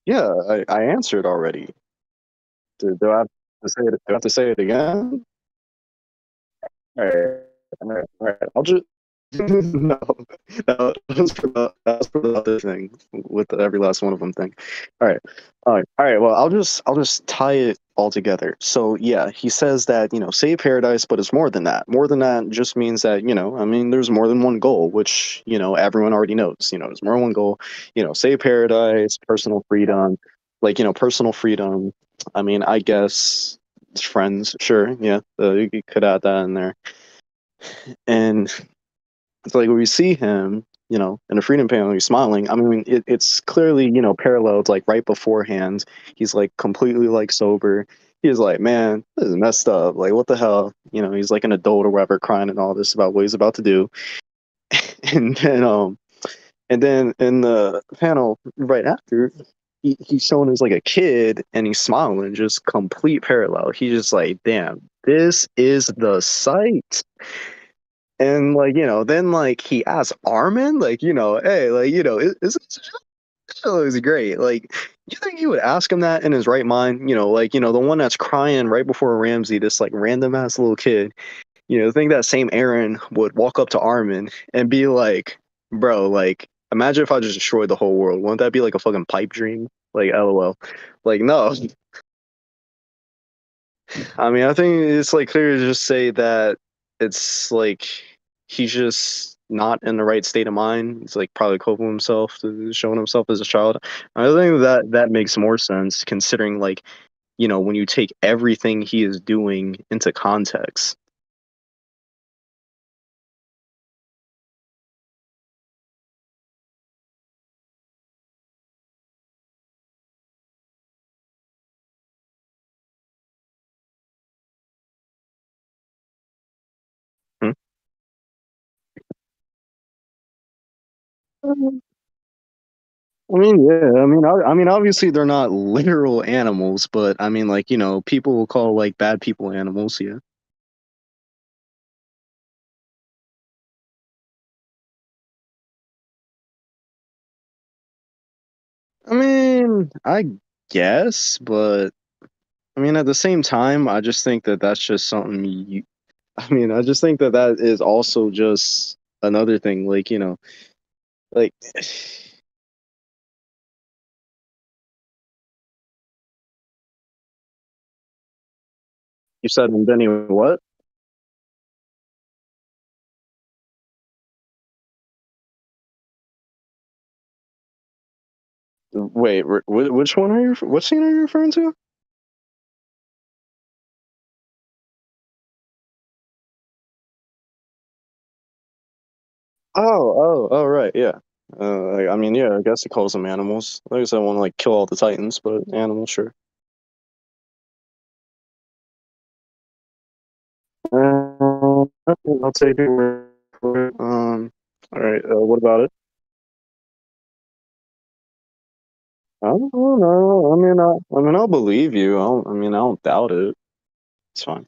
Yeah, I answered already. Do I have to say it? Do I have to say it again? All right, all right, all right. I'll just no, no. That was for the other thing with the every last one of them thing. All right, all right, all right. Well, I'll just tie it all together. So yeah, he says that save paradise, but it's more than that. More than that just means that I mean, there's more than one goal, which everyone already knows. There's more than one goal. Save paradise, personal freedom, like personal freedom. I mean, I guess friends, sure, yeah, you could add that in there. And it's like when we see him, in the freedom panel, he's smiling. I mean, it's clearly, paralleled like right beforehand. He's like completely like sober. He's like, man, this is messed up. Like, what the hell? He's like an adult or whatever, crying and all this about what he's about to do. And then in the panel right after, he's shown as like a kid and he's smiling, just complete parallel. He's just like, damn, this is the sight. And like, then like he asks Armin, like, hey, like, is this show is great. Like, you think he would ask him that in his right mind? Like, the one that's crying right before Ramsey, this like random ass little kid. Think that same Aaron would walk up to Armin and be like, bro, like, imagine if I just destroyed the whole world. Wouldn't that be like a fucking pipe dream? Like, LOL. Like, no. I mean, I think it's like clear to just say that it's like he's just not in the right state of mind. He's like probably coping with himself, showing himself as a child. I think that makes more sense considering like, when you take everything he is doing into context. Hmm? I mean, yeah. I mean, obviously they're not literal animals, but I mean, like, people will call like bad people animals. Yeah. I mean, I guess, but I mean, at the same time, I just think that that's just something you. I mean, I just think that that is also just another thing. Like, like you said, and Benny, what? Wait, which one are you? What scene are you referring to? Oh, right, yeah. I mean, yeah, I guess it calls them animals. Like I said, I want to like kill all the titans, but animals, sure. Okay, I'll take your word for it. All right. What about it? I don't know. I mean, I'll believe you. I don't doubt it. It's fine.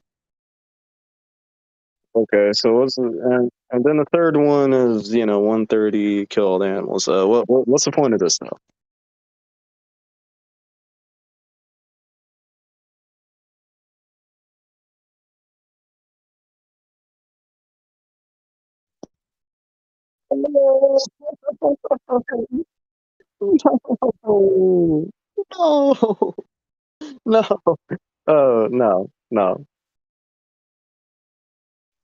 Okay, so and then the third one is 130 killed animals. What's the point of this now? No, no, no. Oh no, no.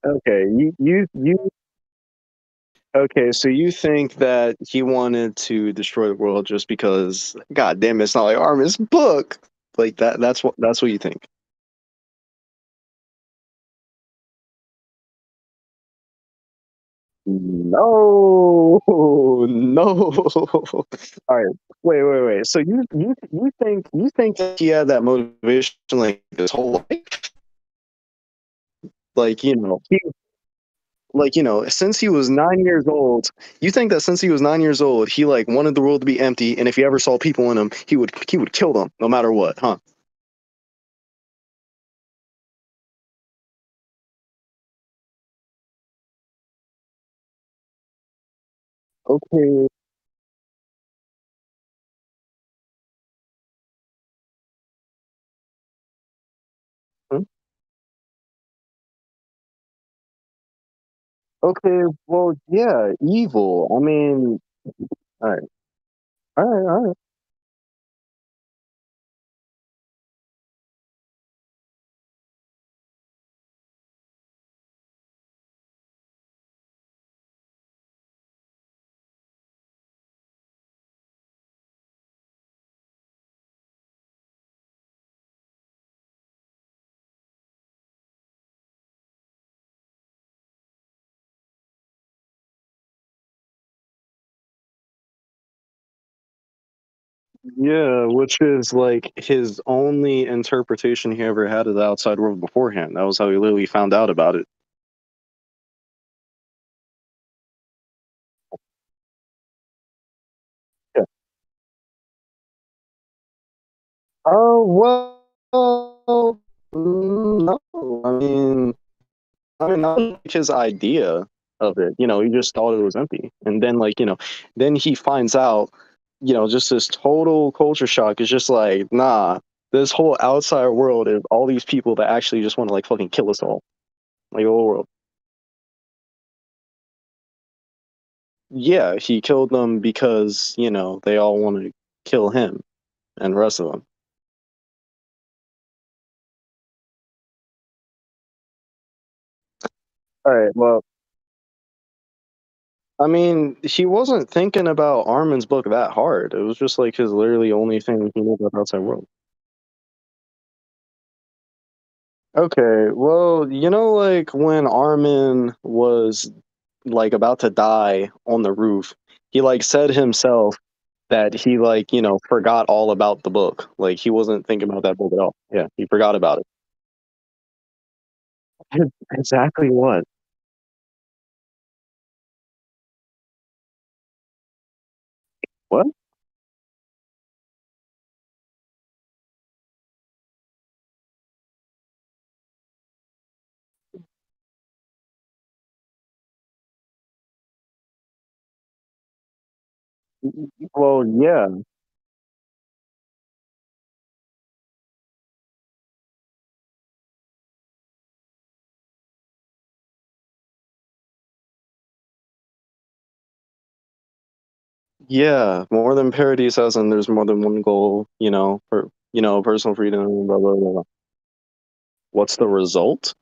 Okay, you. Okay, so you think that he wanted to destroy the world just because? God damn, it's not like Armin's book. Like that. That's what you think. No, no. All right, wait. So you think that he had that motivation like his whole life? Like since he was 9 years old, you think that since he was 9 years old, he like wanted the world to be empty, and if he ever saw people in him, he would kill them no matter what, huh? Okay. Hmm? Okay. Well, yeah, evil. I mean, all right, all right. Yeah, which is like his only interpretation he ever had of the outside world beforehand. That was how he literally found out about it. Yeah. Oh well, no. I mean that was like his idea of it. He just thought it was empty, and then then he finds out. Just this total culture shock is just like, nah. This whole outside world is all these people that actually just want to like fucking kill us all, like the whole world. Yeah, he killed them because they all want to kill him and the rest of them. All right. Well, I mean, he wasn't thinking about Armin's book that hard. It was just like his literally only thing he knew about the outside world. Okay, well, like when Armin was like about to die on the roof, he like said himself that he like forgot all about the book. Like he wasn't thinking about that book at all. Yeah, he forgot about it. Exactly what? What? Well, yeah. Yeah, more than parodies as in there's more than one goal, for personal freedom, blah blah blah. Blah. What's the result?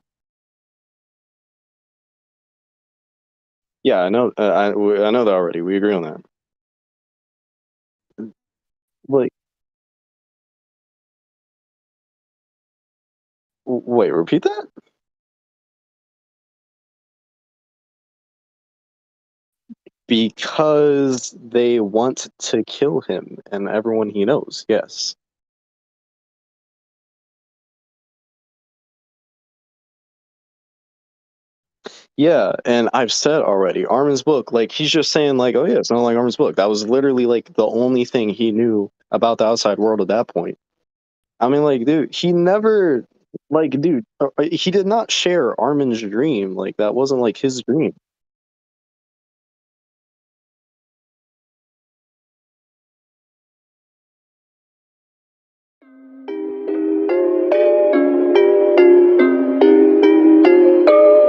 Yeah, I know. I know that already. We agree on that. Like, wait, repeat that? Because they want to kill him and everyone he knows. Yes. Yeah, and I've said already, Armin's book, like he's just saying like, oh yeah, it's not like Armin's book. That was literally like the only thing he knew about the outside world at that point. I mean, like, dude, he never, like, dude, he did not share Armin's dream. Like, that wasn't like his dream.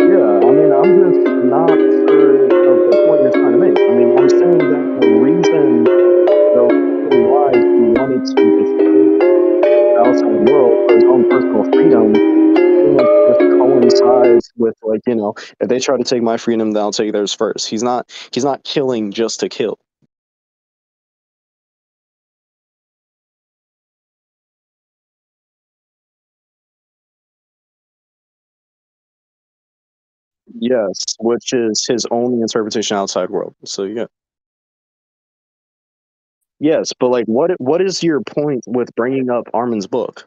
Yeah, I mean, I'm just not sure of the point you're trying to make. I mean, I'm saying that the reason why he wanted to destroy the outside world for his own personal freedom pretty much just coincides with like, if they try to take my freedom, then I'll take theirs first. He's not killing just to kill. Yes, which is his only interpretation outside world. So yeah. Yes, but like, what is your point with bringing up Armin's book?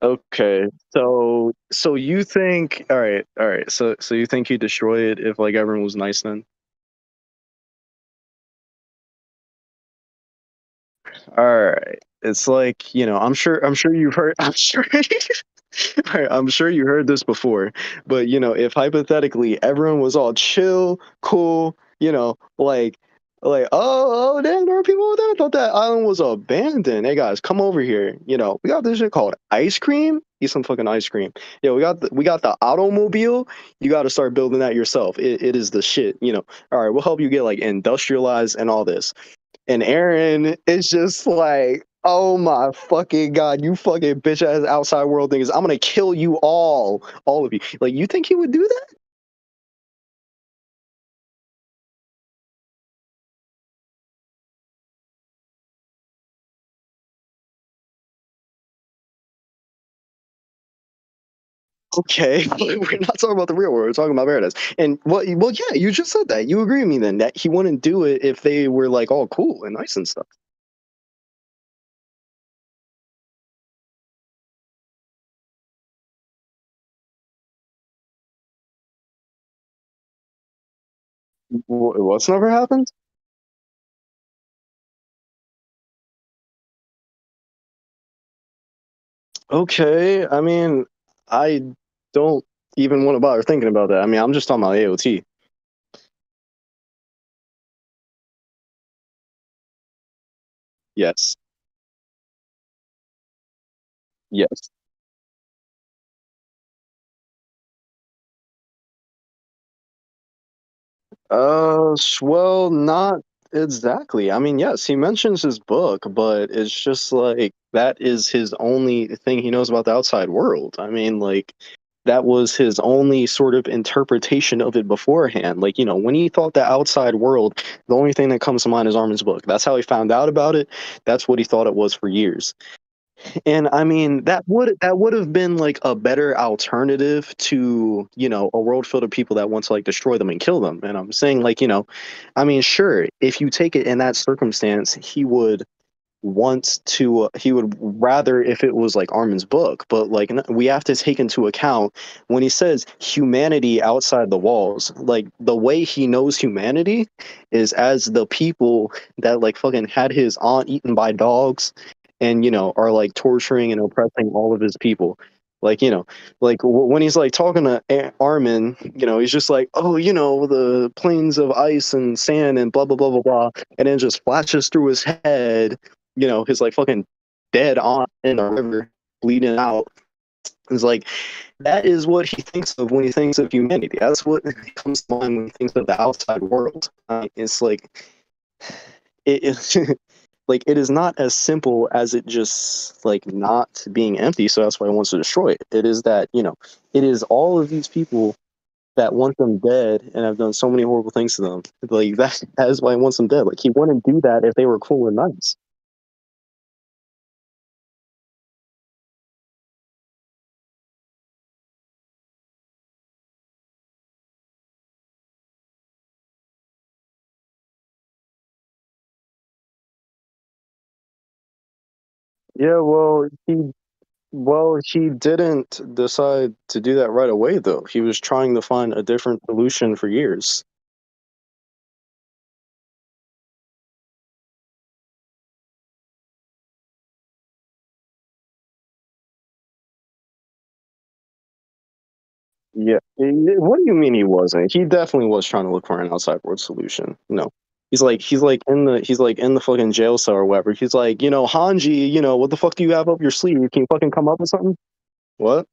Okay, so you think, all right, so you think he'd destroy it if like everyone was nice then? All right, it's like I'm sure you've heard, I'm sure, right, I'm sure you heard this before, but if hypothetically everyone was all chill, cool, like, oh damn, there are people over there. I thought that island was abandoned. Hey guys, come over here. We got this shit called ice cream. Eat some fucking ice cream. Yeah, we got the automobile. You got to start building that yourself. It is the shit. All right, we'll help you get like industrialized and all this. And Aaron is just like, oh my fucking god, you fucking bitch ass outside world things. I'm gonna kill you all of you. Like, you think he would do that? Okay, we're not talking about the real world. We're talking about paradise. And well, yeah, you just said that. You agree with me then that he wouldn't do it if they were like all cool and nice and stuff. What's never happened? Okay, I mean, I don't even want to bother thinking about that. I mean, I'm just talking about AOT. Yes, yes. Well, not exactly. I mean, yes, he mentions his book, but it's just like that is his only thing he knows about the outside world. I mean, like that was his only sort of interpretation of it beforehand. Like, when he thought the outside world, the only thing that comes to mind is Armin's book. That's how he found out about it. That's what he thought it was for years. And I mean, that would have been like a better alternative to, a world filled of people that want to like destroy them and kill them. And I'm saying like, I mean, sure, if you take it in that circumstance, he would rather if it was like Armin's book, but like we have to take into account when he says humanity outside the walls, like the way he knows humanity is as the people that like fucking had his aunt eaten by dogs and are like torturing and oppressing all of his people. Like, like when he's like talking to Armin, he's just like, oh, the plains of ice and sand and blah blah blah blah blah, and then just flashes through his head, his like fucking dead aunt in the river bleeding out. It's like that is what he thinks of when he thinks of humanity. That's what comes to mind when he thinks of the outside world. It's like it is like it is not as simple as it just like not being empty. So that's why he wants to destroy it. It is that it is all of these people that want them dead and have done so many horrible things to them. Like that is why he wants them dead. Like he wouldn't do that if they were cool and nice. Yeah, he didn't decide to do that right away, though. He was trying to find a different solution for years. Yeah. What do you mean he wasn't? He definitely was trying to look for an outside world solution. No. He's like in the fucking jail cell or whatever. He's like, Hanji, what the fuck do you have up your sleeve? Can you fucking come up with something? What?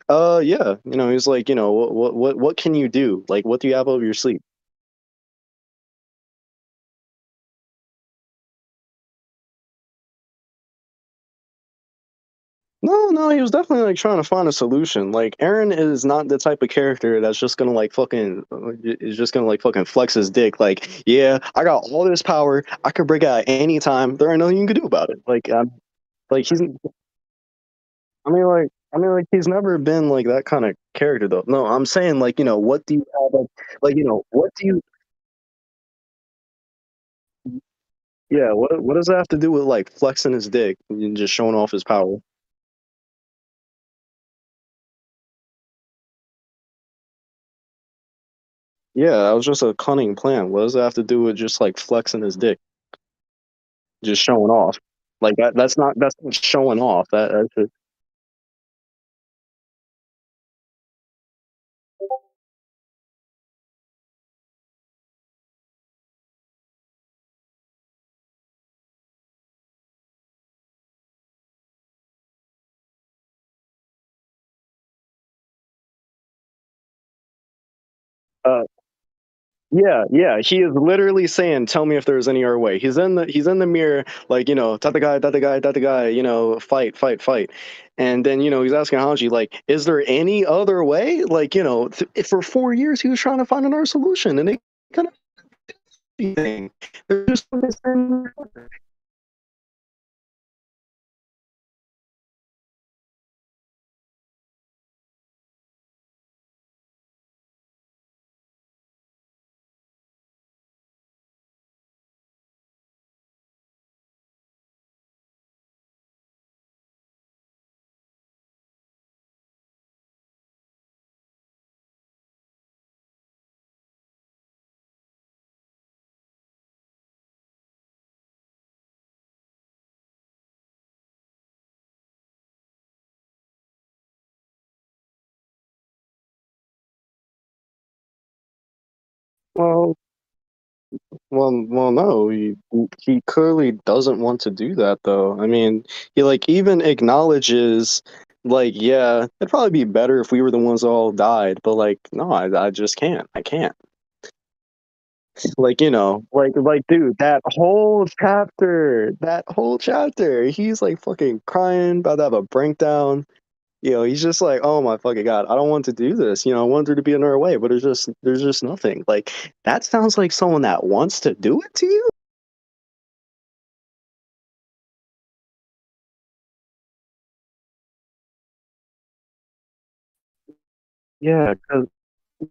Yeah. He's like, what can you do? Like, what do you have up your sleeve? No, no, he was definitely like trying to find a solution. Like Aaron is not the type of character that's just gonna like fucking is just gonna like fucking flex his dick. Like, yeah, I got all this power. I could break out any time. There ain't nothing you can do about it. Like he's. I mean, like he's never been like that kind of character though. No, I'm saying like what do you have? Like what do you? Yeah, what does that have to do with like flexing his dick and just showing off his power? Yeah, that was just a cunning plan. What does that have to do with just like flexing his dick? Just showing off. Like that's not showing off. That's uh yeah, yeah. He is literally saying, "Tell me if there's any other way." He's in the mirror, like that the guy, fight, fight, fight, and then he's asking Hanji, like, "Is there any other way?" Like for 4 years he was trying to find another solution, and they kind of thing. They're just Well, well, no. He clearly doesn't want to do that, though. I mean, he like even acknowledges, like, yeah, it'd probably be better if we were the ones that all died, but like, no, I just can't. I can't. Like, dude, that whole chapter, he's like fucking crying, about to have a breakdown. He's just like, oh my fucking god, I don't want to do this. I want there to be another way, but there's just nothing. Like, that sounds like someone that wants to do it to you. Yeah, because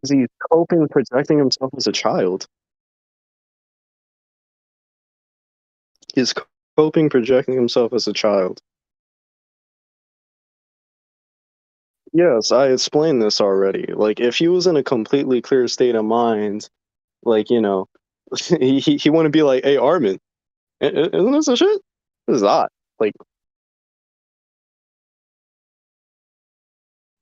he's coping, protecting himself as a child. He's coping, projecting himself as a child. Yes, I explained this already. Like, if he was in a completely clear state of mind, like, he wouldn't be like, hey, Armin, isn't this a shit? This is odd. Like,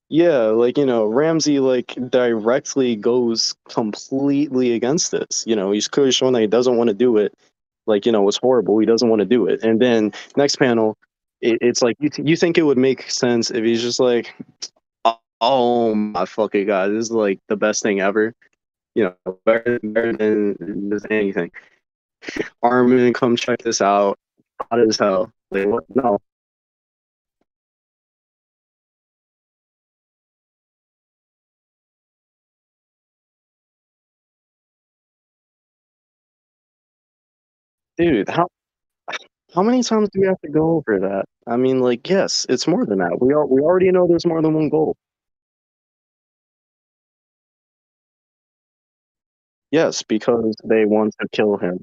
yeah, like, Ramsey, like, directly goes completely against this. He's clearly showing that he doesn't want to do it. Like, it's horrible. He doesn't want to do it. And then next panel, it's like, you think it would make sense if he's just like, oh my fucking god, this is like the best thing ever. Better than just anything. Armin, come check this out. Hot as hell. Like, what? No, dude, how many times do we have to go over that? I mean, like, yes, it's more than that. We already know there's more than one goal. Yes, because they want to kill him.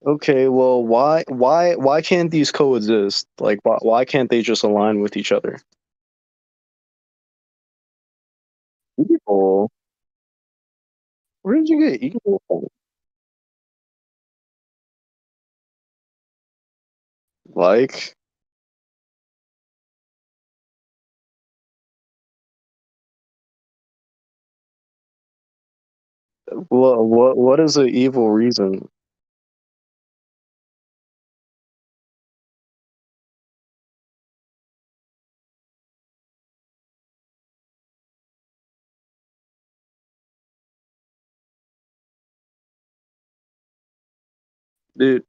Okay, well, why can't these coexist? Like, why can't they just align with each other? Evil? Where did you get evil from? Like, what is an evil reason? Dude,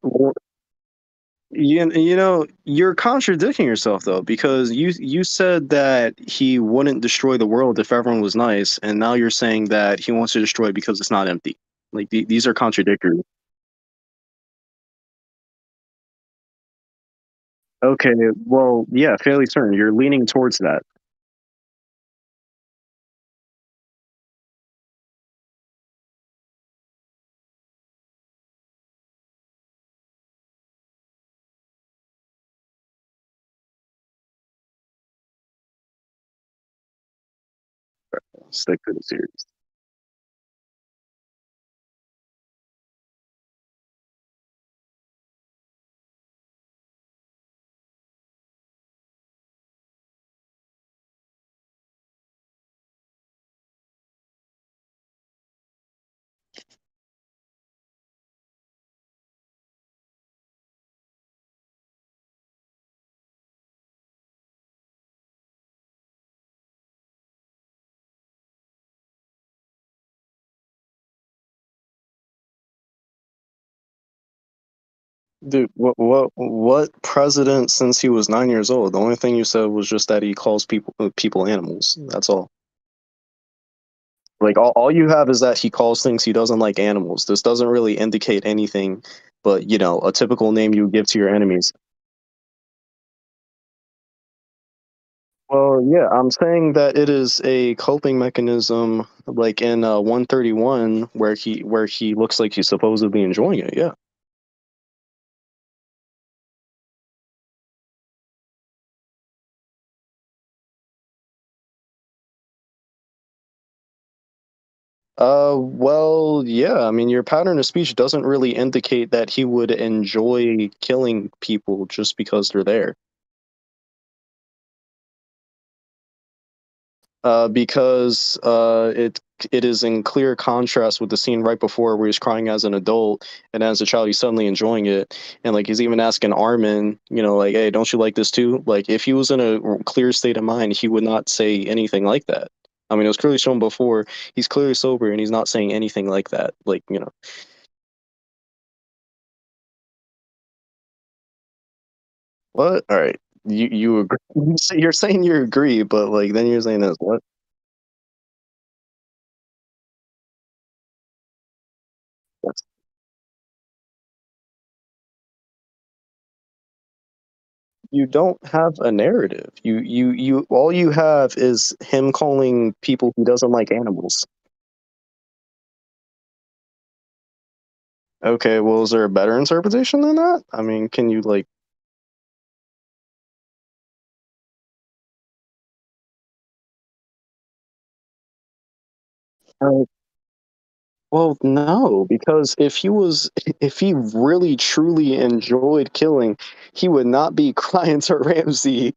you're contradicting yourself though, because you said that he wouldn't destroy the world if everyone was nice, and now you're saying that he wants to destroy it because it's not empty. Like, these are contradictory. Okay, well, yeah, fairly certain. You're leaning towards that. Stick to the series. Dude, what president since he was 9 years old? The only thing you said was just that he calls people animals. That's all. Like, all you have is that he calls things he doesn't like animals. This doesn't really indicate anything, but a typical name you would give to your enemies. Well, yeah, I'm saying that it is a coping mechanism, like in 131, where he looks like he's supposedly enjoying it. Yeah. Well, yeah. I mean, your pattern of speech doesn't really indicate that he would enjoy killing people just because they're there. because it is in clear contrast with the scene right before where he's crying as an adult, and as a child he's suddenly enjoying it, and like he's even asking Armin, like, hey, don't you like this too? Like if he was in a clear state of mind, he would not say anything like that. I mean, it was clearly shown before. He's clearly sober, and he's not saying anything like that. Like, what? All right, you agree? You're saying you agree, but like then you're saying this. What? You don't have a narrative. You all you have is him calling people who doesn't like animals. Okay, well, is there a better interpretation than that? I mean, can you like? Uh, well, no, because if he really truly enjoyed killing, he would not be crying to Ramsey.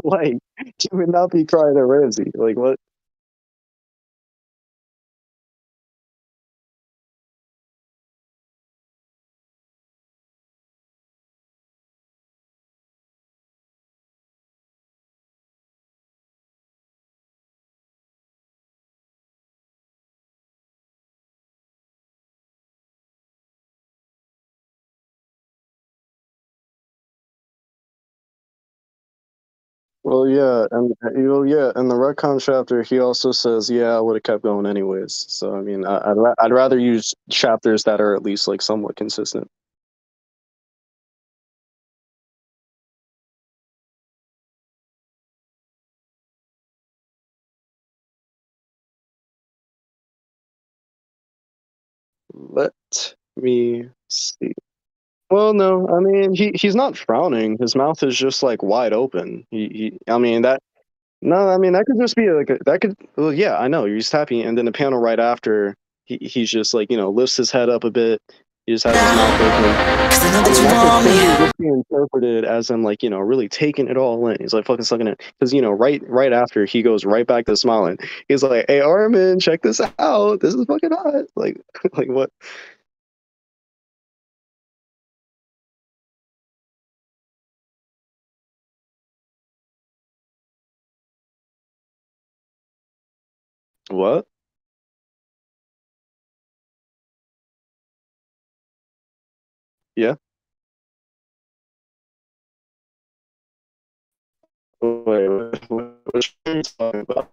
Like, he would not be crying to Ramsey. Like, what? Well, yeah, and yeah, in the retcon chapter, he also says, "Yeah, I would have kept going anyways." So, I mean, I'd rather use chapters that are at least like somewhat consistent. Let me see. Well, no, I mean, he's not frowning. His mouth is just like wide open. I mean, that no, I mean that could just be like that could. Well, yeah, I know. He's happy, and then the panel right after, he's just like lifts his head up a bit. He just has his mouth open. I mean, that could clearly just be interpreted as him like really taking it all in. He's like fucking sucking it because right after he goes right back to smiling. He's like, "Hey Armin, check this out. This is fucking hot." Like, like what? What? Yeah. Wait, what are you talking about?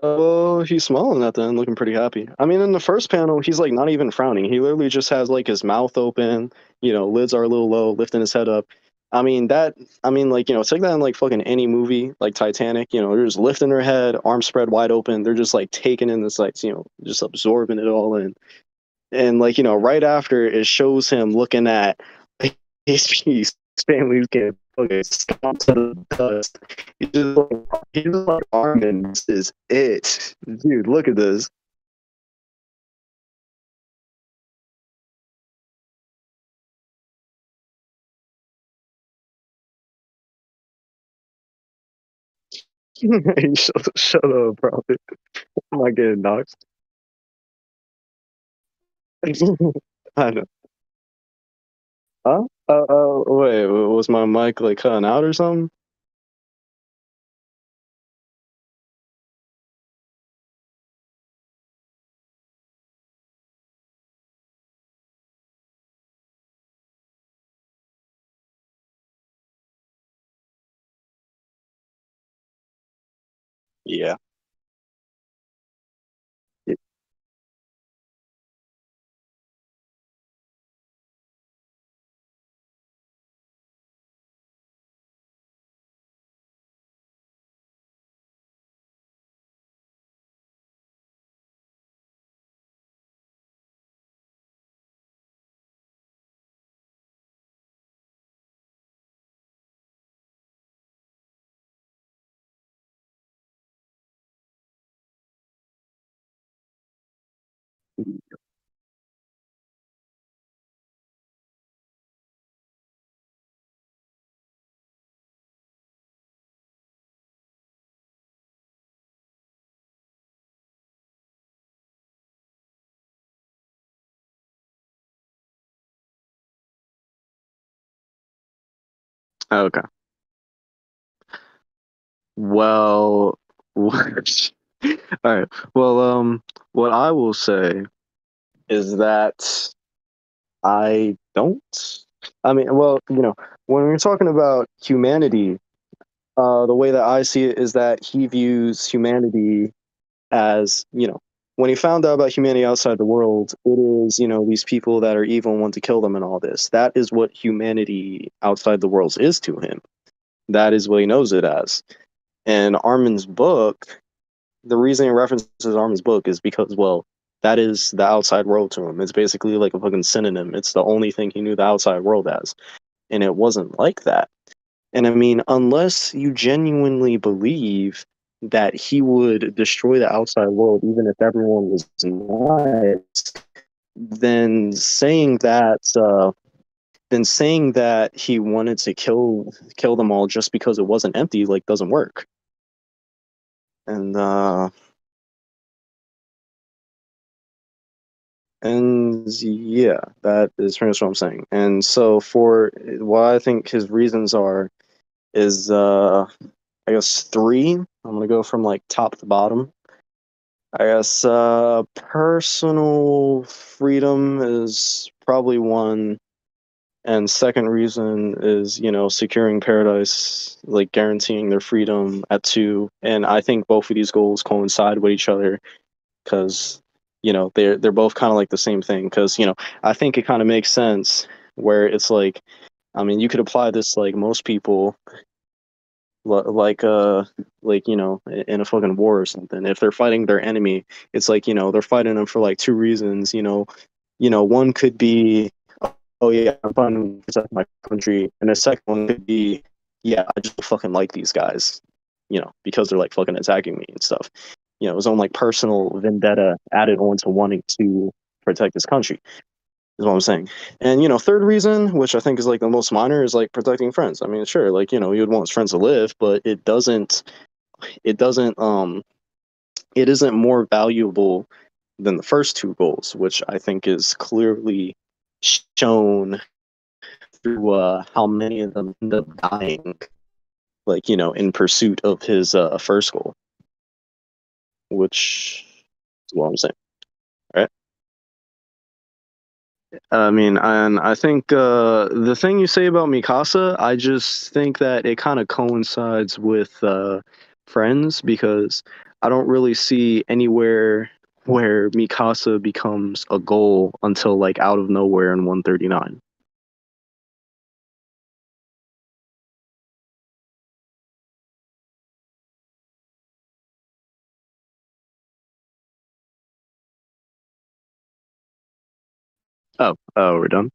Oh, he's smiling at the end, looking pretty happy. I mean, in the first panel, he's like not even frowning. He literally just has like his mouth open, lids are a little low, lifting his head up. I mean that. I mean, like take that in like fucking any movie, like Titanic. They're just lifting their head, arms spread wide open. They're just like taking in the sights, just absorbing it all in. And like right after it shows him looking at his family's getting fucking stomped to the dust. He's just like Armin, this is it, dude. Look at this. Hey, shut up, bro. I'm not getting doxxed. I know. Huh? Wait, was my mic like cutting out or something? Yeah. Okay. Well, all right. Well, what I will say is that I don't. I mean, well, when we're talking about humanity, the way that I see it is that he views humanity as, when he found out about humanity outside the world, it is, these people that are evil and want to kill them and all this. That is what humanity outside the world is to him. That is what he knows it as. And Armin's book, the reason he references Armin's book is because, well, that is the outside world to him. It's basically like a fucking synonym. It's the only thing he knew the outside world as. And it wasn't like that. And I mean, unless you genuinely believe that he would destroy the outside world, even if everyone was nice, then saying that, he wanted to kill them all just because it wasn't empty, like, doesn't work. And yeah, that is pretty much what I'm saying. And so for what I think his reasons are is I guess three. I'm gonna go from like top to bottom. I guess personal freedom is probably one, and second reason is securing paradise, like guaranteeing their freedom at two. And I think both of these goals coincide with each other because they're both kind of like the same thing. Because I think it kind of makes sense where it's like, I mean, you could apply this like most people like in a fucking war or something. If they're fighting their enemy, it's like they're fighting them for like two reasons. One could be, oh yeah, I'm fighting to protect my country, and the second one could be, yeah, I just fucking like these guys, because they're like fucking attacking me and stuff. His own like personal vendetta added on to wanting to protect his country is what I'm saying. And third reason, which I think is like the most minor, is like protecting friends. I mean, sure, like he would want his friends to live, but it doesn't it isn't more valuable than the first two goals, which I think is clearly shown through how many of them end up dying, like in pursuit of his first goal, which is what I'm saying. Right? I mean, and I think the thing you say about Mikasa, I just think that it kind of coincides with Friends because I don't really see anywhere where Mikasa becomes a goal until like out of nowhere in 139. Oh, we're done.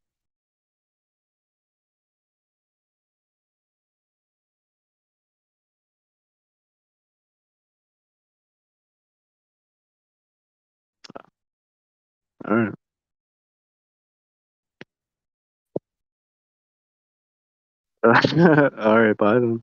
All right. All right. Bye then.